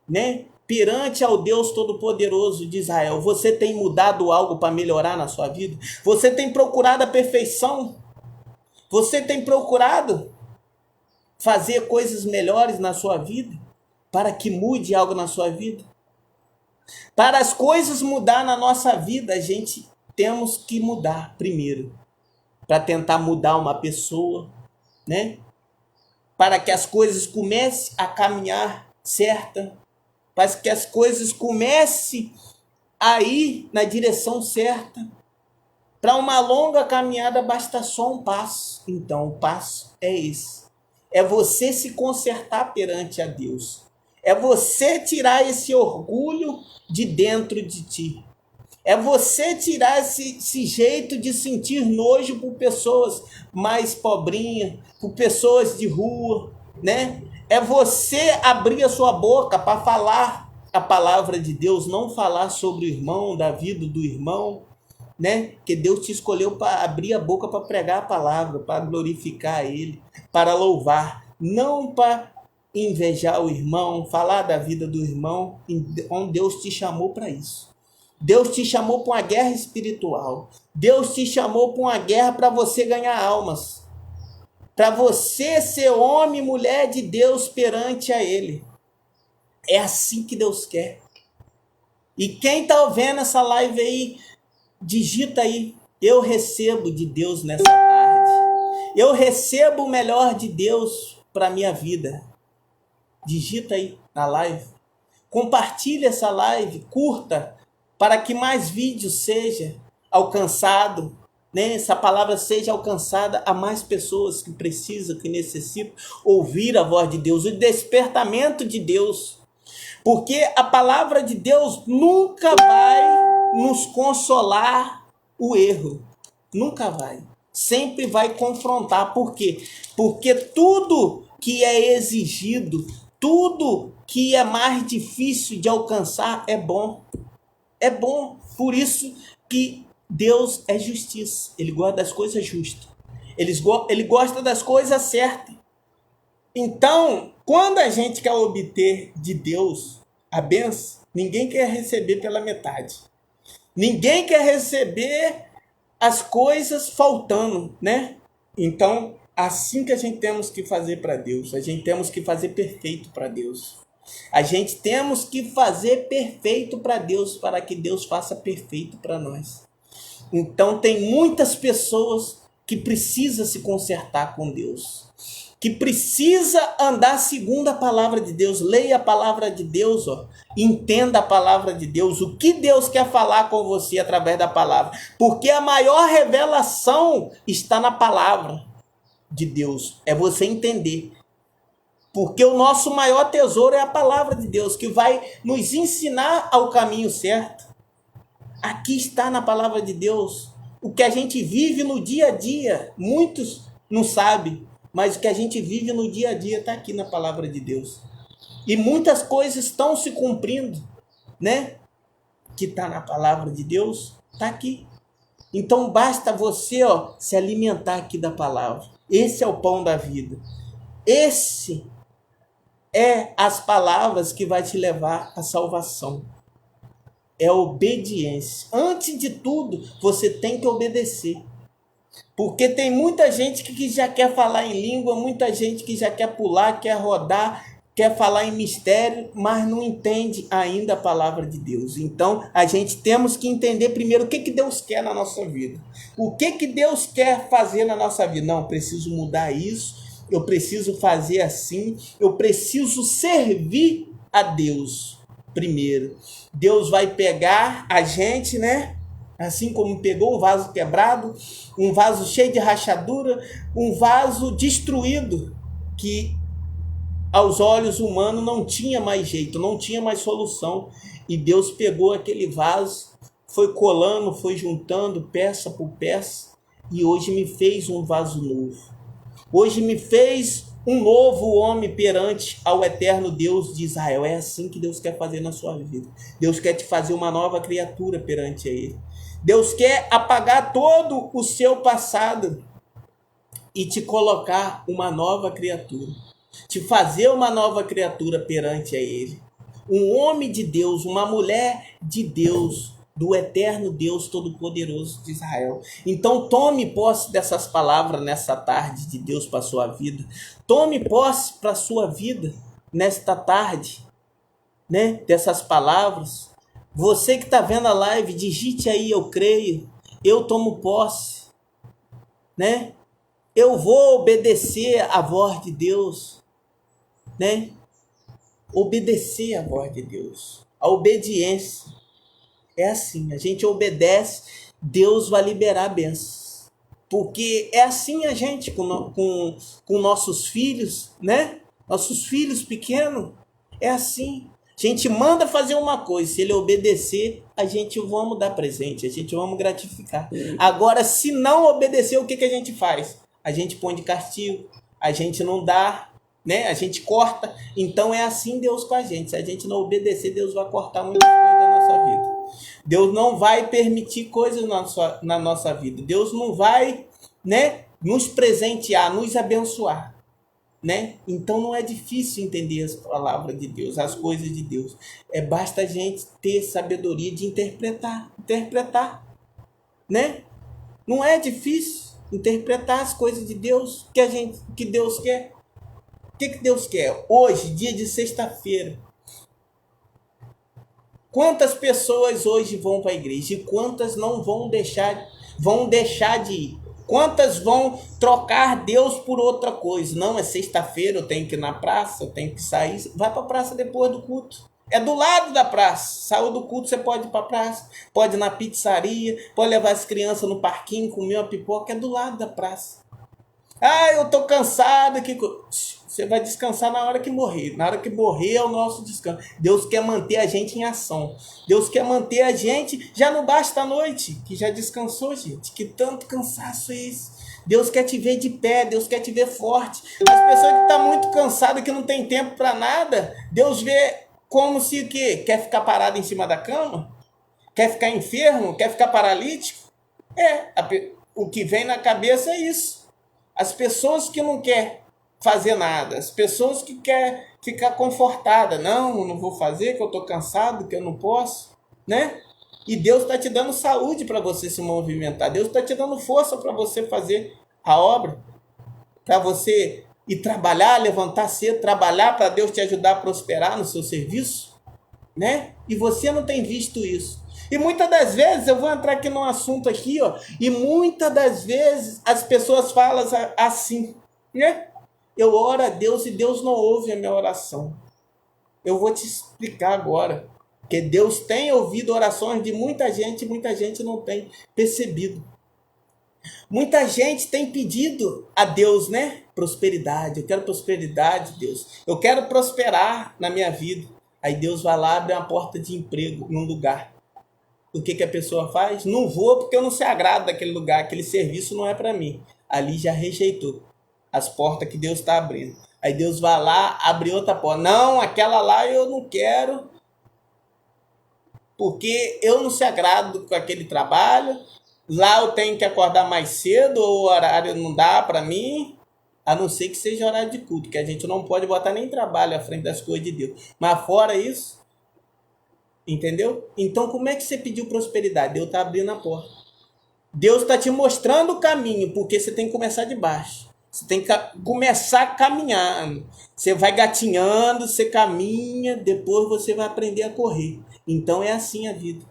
né, perante ao Deus Todo-Poderoso de Israel, você tem mudado algo para melhorar na sua vida? Você tem procurado a perfeição? Você tem procurado fazer coisas melhores na sua vida? Para que mude algo na sua vida? Para as coisas mudar na nossa vida, a gente temos que mudar primeiro. Para tentar mudar uma pessoa, né? Para que as coisas comecem a caminhar certa, para que as coisas comecem a ir na direção certa. Para uma longa caminhada basta só um passo. Então, o passo é esse. É você se consertar perante a Deus. É você tirar esse orgulho de dentro de ti. É você tirar esse jeito de sentir nojo por pessoas mais pobrinhas, por pessoas de rua, né? É você abrir a sua boca para falar a palavra de Deus, não falar sobre o irmão, da vida do irmão, né? Que Deus te escolheu para abrir a boca para pregar a palavra, para glorificar Ele, para louvar, não para invejar o irmão, falar da vida do irmão, onde Deus te chamou para isso. Deus te chamou para uma guerra espiritual. Deus te chamou para uma guerra para você ganhar almas. Para você ser homem e mulher de Deus perante a Ele. É assim que Deus quer. E quem está vendo essa live aí, digita aí: eu recebo de Deus nessa tarde. Eu recebo o melhor de Deus para a minha vida. Digita aí na live. Compartilha essa live, curta, para que mais vídeos seja alcançado, né? Essa palavra seja alcançada a mais pessoas que precisam, que necessitam ouvir a voz de Deus, o despertamento de Deus. Porque a palavra de Deus nunca vai nos consolar o erro. Nunca vai. Sempre vai confrontar. Por quê? Porque tudo que é exigido, tudo que é mais difícil de alcançar é bom. É bom. Por isso que Deus é justiça. Ele gosta das coisas justas. Ele gosta das coisas certas. Então, quando a gente quer obter de Deus a bênção, ninguém quer receber pela metade. Ninguém quer receber as coisas faltando, né? Então, assim que a gente temos que fazer para Deus. A gente temos que fazer perfeito para Deus. A gente temos que fazer perfeito para Deus, para que Deus faça perfeito para nós. Então tem muitas pessoas que precisam se consertar com Deus, que precisa andar segundo a palavra de Deus. Leia a palavra de Deus, entenda a palavra de Deus, o que Deus quer falar com você através da palavra, porque a maior revelação está na palavra de Deus, é você entender. Porque o nosso maior tesouro é a palavra de Deus, que vai nos ensinar ao caminho certo. Aqui está na palavra de Deus o que a gente vive no dia a dia. Muitos não sabem, mas o que a gente vive no dia a dia está aqui na palavra de Deus. E muitas coisas estão se cumprindo, né? Que está na palavra de Deus, está aqui. Então basta você se alimentar aqui da palavra. Esse é o pão da vida. Esse é as palavras que vai te levar à salvação. é obediência. Antes de tudo, você tem que obedecer. Porque tem muita gente que já quer falar em língua, muita gente que já quer pular, quer rodar, quer falar em mistério, mas não entende ainda a palavra de Deus. Então, a gente temos que entender primeiro o que Deus quer na nossa vida. O que Deus quer fazer na nossa vida? Não, eu preciso mudar isso, eu preciso fazer assim, eu preciso servir a Deus primeiro. Deus vai pegar a gente, né? Assim como pegou um vaso quebrado, um vaso cheio de rachadura, um vaso destruído, que aos olhos humanos não tinha mais jeito, não tinha mais solução. E Deus pegou aquele vaso, foi colando, foi juntando peça por peça, e hoje me fez um vaso novo. Hoje me fez um novo homem perante ao eterno Deus de Israel. É assim que Deus quer fazer na sua vida. Deus quer te fazer uma nova criatura perante a Ele. Deus quer apagar todo o seu passado e te colocar uma nova criatura. Te fazer uma nova criatura perante a Ele. Um homem de Deus, uma mulher de Deus, do eterno Deus Todo-Poderoso de Israel. Então tome posse dessas palavras nessa tarde de Deus para a sua vida. Tome posse para a sua vida nesta tarde, né? Dessas palavras. Você que está vendo a live, digite aí, eu creio, eu tomo posse, né? Eu vou obedecer a voz de Deus, né? Obedecer a voz de Deus. A obediência é assim, a gente obedece, Deus vai liberar bênçãos. Porque é assim a gente com nossos filhos, né? Nossos filhos pequenos, é assim. A gente manda fazer uma coisa, se ele obedecer, a gente vamos dar presente, a gente vamos gratificar. Agora, se não obedecer, o que a gente faz? A gente põe de castigo, a gente não dá, né? A gente corta. Então é assim Deus com a gente. Se a gente não obedecer, Deus vai cortar muitas coisas da nossa vida. Deus não vai permitir coisas na nossa vida. Deus não vai, né, nos presentear, nos abençoar. Né? Então não é difícil entender as palavras de Deus, as coisas de Deus. Basta a gente ter sabedoria de interpretar, né? Não é difícil interpretar as coisas de Deus que Deus quer. O que Deus quer? Hoje, dia de sexta-feira, quantas pessoas hoje vão para a igreja e quantas não vão deixar de ir? Quantas vão trocar Deus por outra coisa? Não, é sexta-feira, eu tenho que ir na praça, eu tenho que sair. Vai para a praça depois do culto. É do lado da praça. Saiu do culto, você pode ir para a praça, pode ir na pizzaria, pode levar as crianças no parquinho, comer uma pipoca, é do lado da praça. Ah, eu estou cansado. Você vai descansar na hora que morrer. Na hora que morrer é o nosso descanso. Deus quer manter a gente em ação. Deus quer manter a gente. Já não basta a noite, que já descansou, gente. Que tanto cansaço é esse? Deus quer te ver de pé. Deus quer te ver forte. As pessoas que estão muito cansadas, que não tem tempo para nada, Deus vê como se o quê? Quer ficar parado em cima da cama? Quer ficar enfermo? Quer ficar paralítico? O que vem na cabeça é isso. As pessoas que não querem fazer nada, as pessoas que querem ficar confortadas, não vou fazer, que eu estou cansado, que eu não posso, né? E Deus está te dando saúde para você se movimentar, Deus está te dando força para você fazer a obra, para você ir trabalhar, levantar cedo, trabalhar para Deus te ajudar a prosperar no seu serviço, né? E você não tem visto isso. E muitas das vezes, eu vou entrar aqui num assunto aqui, ó, e muitas das vezes as pessoas falam assim, né? Eu oro a Deus e Deus não ouve a minha oração. Eu vou te explicar agora, que Deus tem ouvido orações de muita gente e muita gente não tem percebido. Muita gente tem pedido a Deus, né? Prosperidade. Eu quero prosperidade, Deus. Eu quero prosperar na minha vida. Aí Deus vai lá, abre uma porta de emprego num lugar. O que a pessoa faz? Não vou porque eu não se agrado daquele lugar, aquele serviço não é para mim. Ali já rejeitou as portas que Deus está abrindo. Aí Deus vai lá, abre outra porta. Não, aquela lá eu não quero, porque eu não se agrado com aquele trabalho. Lá eu tenho que acordar mais cedo, ou o horário não dá para mim, a não ser que seja horário de culto, que a gente não pode botar nem trabalho à frente das coisas de Deus. Mas fora isso, Entendeu? Então, como é que você pediu prosperidade? Deus está abrindo a porta. Deus está te mostrando o caminho, porque você tem que começar de baixo. Você tem que começar caminhando. Você vai gatinhando, você caminha, depois você vai aprender a correr. Então é assim a vida.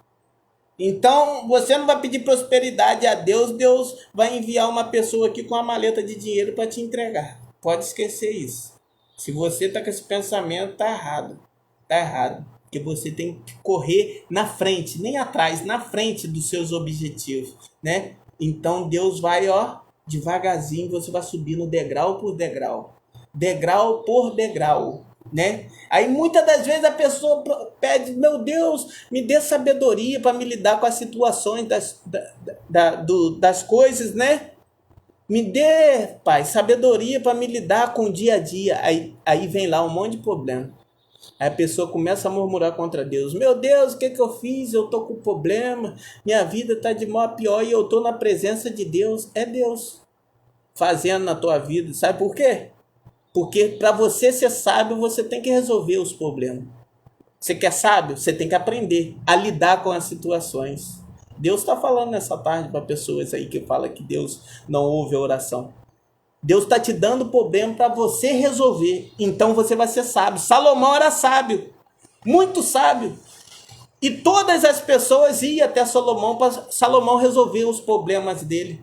Então você não vai pedir prosperidade a Deus, Deus vai enviar uma pessoa aqui com uma maleta de dinheiro para te entregar. Pode esquecer isso. Se você está com esse pensamento, está errado. Está errado. Porque você tem que correr na frente, nem atrás, na frente dos seus objetivos, né? Então Deus vai, devagarzinho, você vai subindo degrau por degrau, degrau por degrau, né? Aí muitas das vezes a pessoa pede, meu Deus, me dê sabedoria para me lidar com as situações das coisas, né? Me dê, Pai, sabedoria para me lidar com o dia a dia. Aí vem lá um monte de problema. Aí a pessoa começa a murmurar contra Deus. Meu Deus, o que eu fiz? Eu tô com problema. Minha vida tá de mal a pior e eu tô na presença de Deus. É Deus fazendo na tua vida. Sabe por quê? Porque para você ser sábio, você tem que resolver os problemas. Você quer sábio? Você tem que aprender a lidar com as situações. Deus está falando nessa tarde para pessoas aí que falam que Deus não ouve a oração. Deus está te dando problema para você resolver. Então você vai ser sábio. Salomão era sábio. Muito sábio. E todas as pessoas iam até Salomão para Salomão resolver os problemas dele.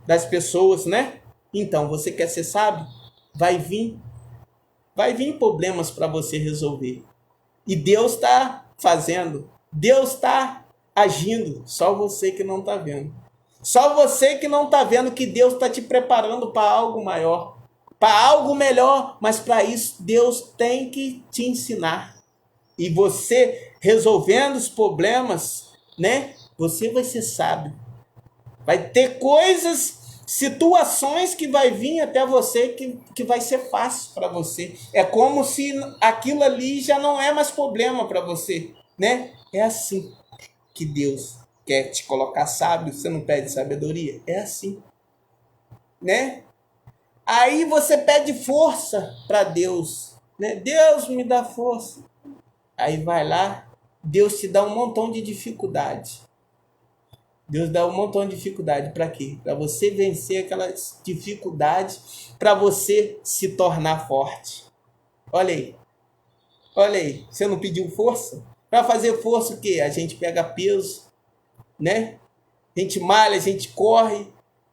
Das pessoas, né? Então, você quer ser sábio? Vai vir problemas para você resolver. E Deus está fazendo. Deus está agindo. Só você que não está vendo. Só você que não está vendo que Deus está te preparando para algo maior, para algo melhor, mas para isso Deus tem que te ensinar. E você resolvendo os problemas, né? Você vai ser sábio. Vai ter coisas, situações que vai vir até você que vai ser fácil para você. É como se aquilo ali já não é mais problema para você, né? É assim que Deus quer te colocar sábio. Você não pede sabedoria? É assim, né? Aí você pede força para Deus, né? Deus me dá força. Aí vai lá, Deus te dá um montão de dificuldade. Deus dá um montão de dificuldade para quê? Para você vencer aquelas dificuldades, para você se tornar forte. Olha aí, você não pediu força? Para fazer força o quê? A gente pega peso, né? A gente malha, a gente corre.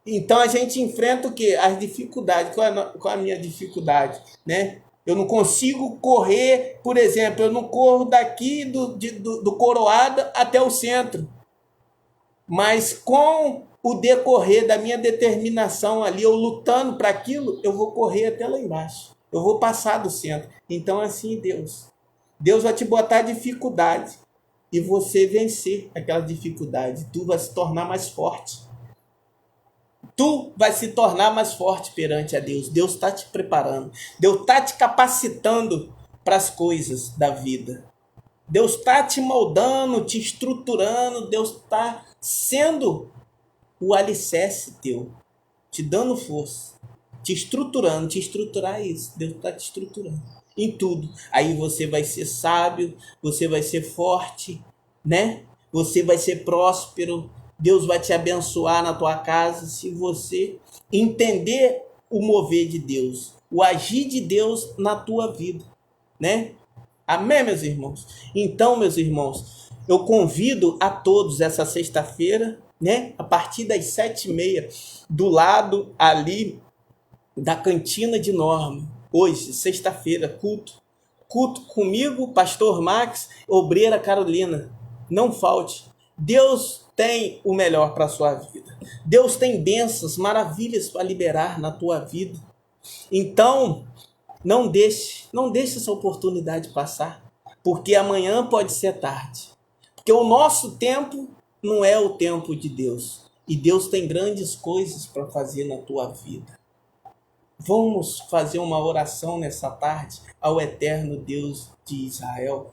Então a gente enfrenta o quê? As dificuldades. Qual é a minha dificuldade, né? Eu não consigo correr, por exemplo, eu não corro daqui do Coroado até o centro. Mas com o decorrer da minha determinação ali, eu lutando para aquilo, eu vou correr até lá embaixo. Eu vou passar do centro. Então assim, Deus vai te botar dificuldade. E você vencer aquela dificuldade. Tu vai se tornar mais forte. Tu vai se tornar mais forte perante a Deus. Deus está te preparando. Deus está te capacitando para as coisas da vida. Deus está te moldando, te estruturando. Deus está sendo o alicerce teu. Te dando força. Te estruturando. Te estruturar é isso. Deus está te estruturando. Em tudo. Aí você vai ser sábio. Você vai ser forte. Né? Você vai ser próspero. Deus vai te abençoar na tua casa se você entender o mover de Deus, o agir de Deus na tua vida, né? Amém, meus irmãos? Então, meus irmãos, eu convido a todos essa sexta-feira, né? A partir das 7h30, do lado ali da cantina de Norma. Hoje, sexta-feira, culto comigo, pastor Max, obreira Carolina. Não falte. Deus tem o melhor para a sua vida. Deus tem bênçãos, maravilhas para liberar na tua vida. Então, não deixe essa oportunidade passar, porque amanhã pode ser tarde. Porque o nosso tempo não é o tempo de Deus. E Deus tem grandes coisas para fazer na tua vida. Vamos fazer uma oração nessa tarde ao eterno Deus de Israel.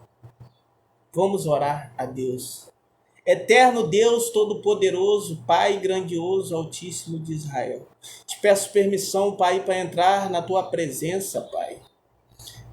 Vamos orar a Deus. Eterno Deus Todo-Poderoso, Pai grandioso, Altíssimo de Israel. Te peço permissão, Pai, para entrar na Tua presença, Pai.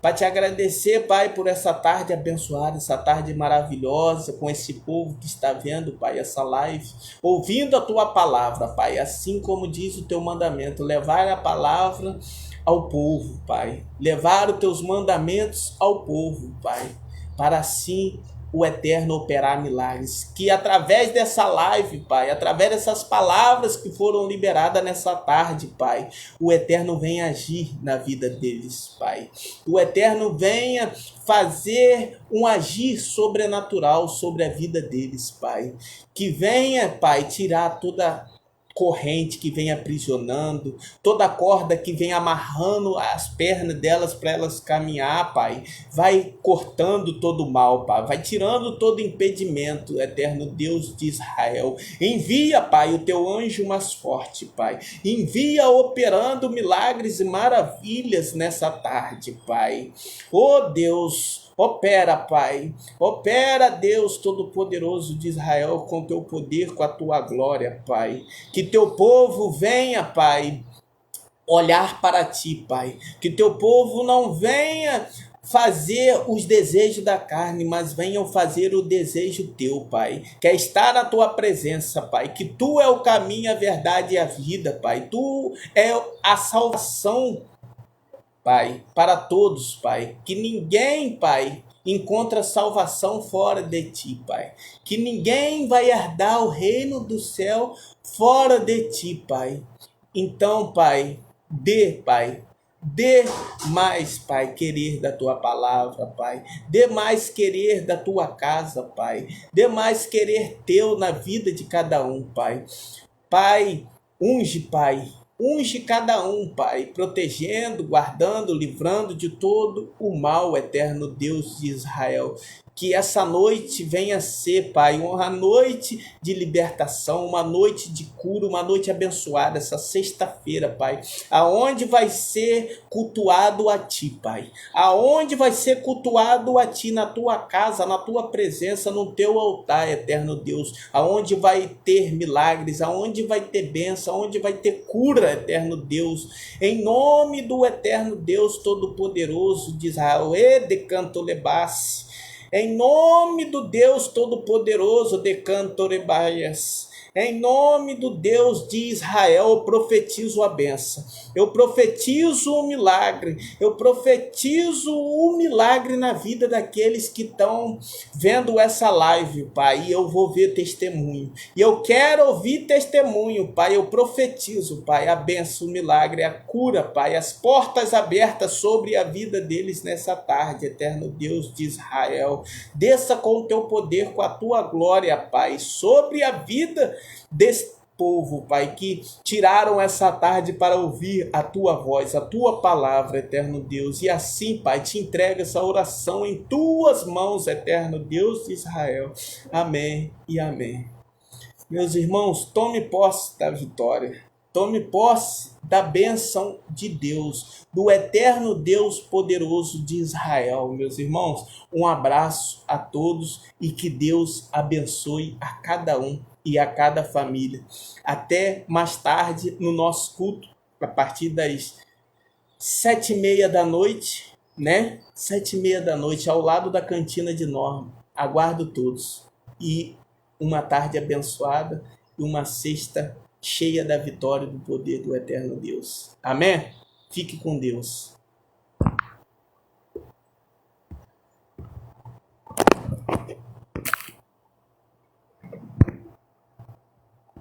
para te agradecer, Pai, por essa tarde abençoada, essa tarde maravilhosa, com esse povo que está vendo, Pai, essa live, ouvindo a Tua palavra, Pai, assim como diz o Teu mandamento, levar a palavra ao povo, Pai, levar os Teus mandamentos ao povo, Pai, para assim o Eterno operar milagres, que através dessa live, Pai, através dessas palavras que foram liberadas nessa tarde, Pai, o Eterno venha agir na vida deles, Pai. O Eterno venha fazer um agir sobrenatural sobre a vida deles, Pai. Que venha, Pai, tirar toda corrente que vem aprisionando, toda corda que vem amarrando as pernas delas para elas caminhar, Pai, vai cortando todo o mal, Pai, vai tirando todo impedimento, Eterno Deus de Israel. Envia, Pai, o teu anjo mais forte, Pai, envia operando milagres e maravilhas nessa tarde, Pai. Oh Deus, opera, Pai. Opera, Deus Todo-Poderoso de Israel, com teu poder, com a tua glória, Pai. Que teu povo venha, Pai, olhar para ti, Pai. Que teu povo não venha fazer os desejos da carne, mas venham fazer o desejo teu, Pai. Quer estar na tua presença, Pai. Que tu é o caminho, a verdade e a vida, Pai. Tu é a salvação, Pai, para todos, Pai, que ninguém, Pai, encontra salvação fora de Ti, Pai, que ninguém vai herdar o reino do céu fora de Ti, Pai. Então, Pai, dê mais, Pai, querer da Tua palavra, Pai, dê mais querer da Tua casa, Pai, dê mais querer Teu na vida de cada um, Pai. Pai, unge cada um, Pai, protegendo, guardando, livrando de todo o mal, Eterno Deus de Israel. Que essa noite venha ser, Pai, uma noite de libertação, uma noite de cura, uma noite abençoada, essa sexta-feira, Pai, aonde vai ser cultuado a Ti, Pai, aonde vai ser cultuado a Ti, na Tua casa, na Tua presença, no Teu altar, Eterno Deus, aonde vai ter milagres, aonde vai ter bênção, aonde vai ter cura, Eterno Deus, em nome do Eterno Deus Todo-Poderoso de Israel, Edecantolebasse, em nome do Deus Todo-Poderoso de Cantorebaias, em nome do Deus de Israel, eu profetizo a bênção, eu profetizo o milagre, eu profetizo o milagre na vida daqueles que estão vendo essa live, Pai, e eu vou ver testemunho, e eu quero ouvir testemunho, Pai, eu profetizo, Pai, a bênção, o milagre, a cura, Pai, as portas abertas sobre a vida deles nessa tarde, Eterno Deus de Israel, desça com o teu poder, com a tua glória, Pai, sobre a vida desse povo, Pai, que tiraram essa tarde para ouvir a tua voz, a tua palavra, Eterno Deus, e assim, Pai, te entrega essa oração em tuas mãos, Eterno Deus de Israel. Amém e amém. Meus irmãos, tome posse da vitória, tome posse da bênção de Deus, do Eterno Deus poderoso de Israel. Meus irmãos, um abraço a todos e que Deus abençoe a cada um e a cada família. Até mais tarde no nosso culto, a partir das 7h30 da noite, né? 7h30 da noite, ao lado da cantina de Norma. Aguardo todos. E uma tarde abençoada e uma sexta cheia da vitória e do poder do Eterno Deus. Amém? Fique com Deus.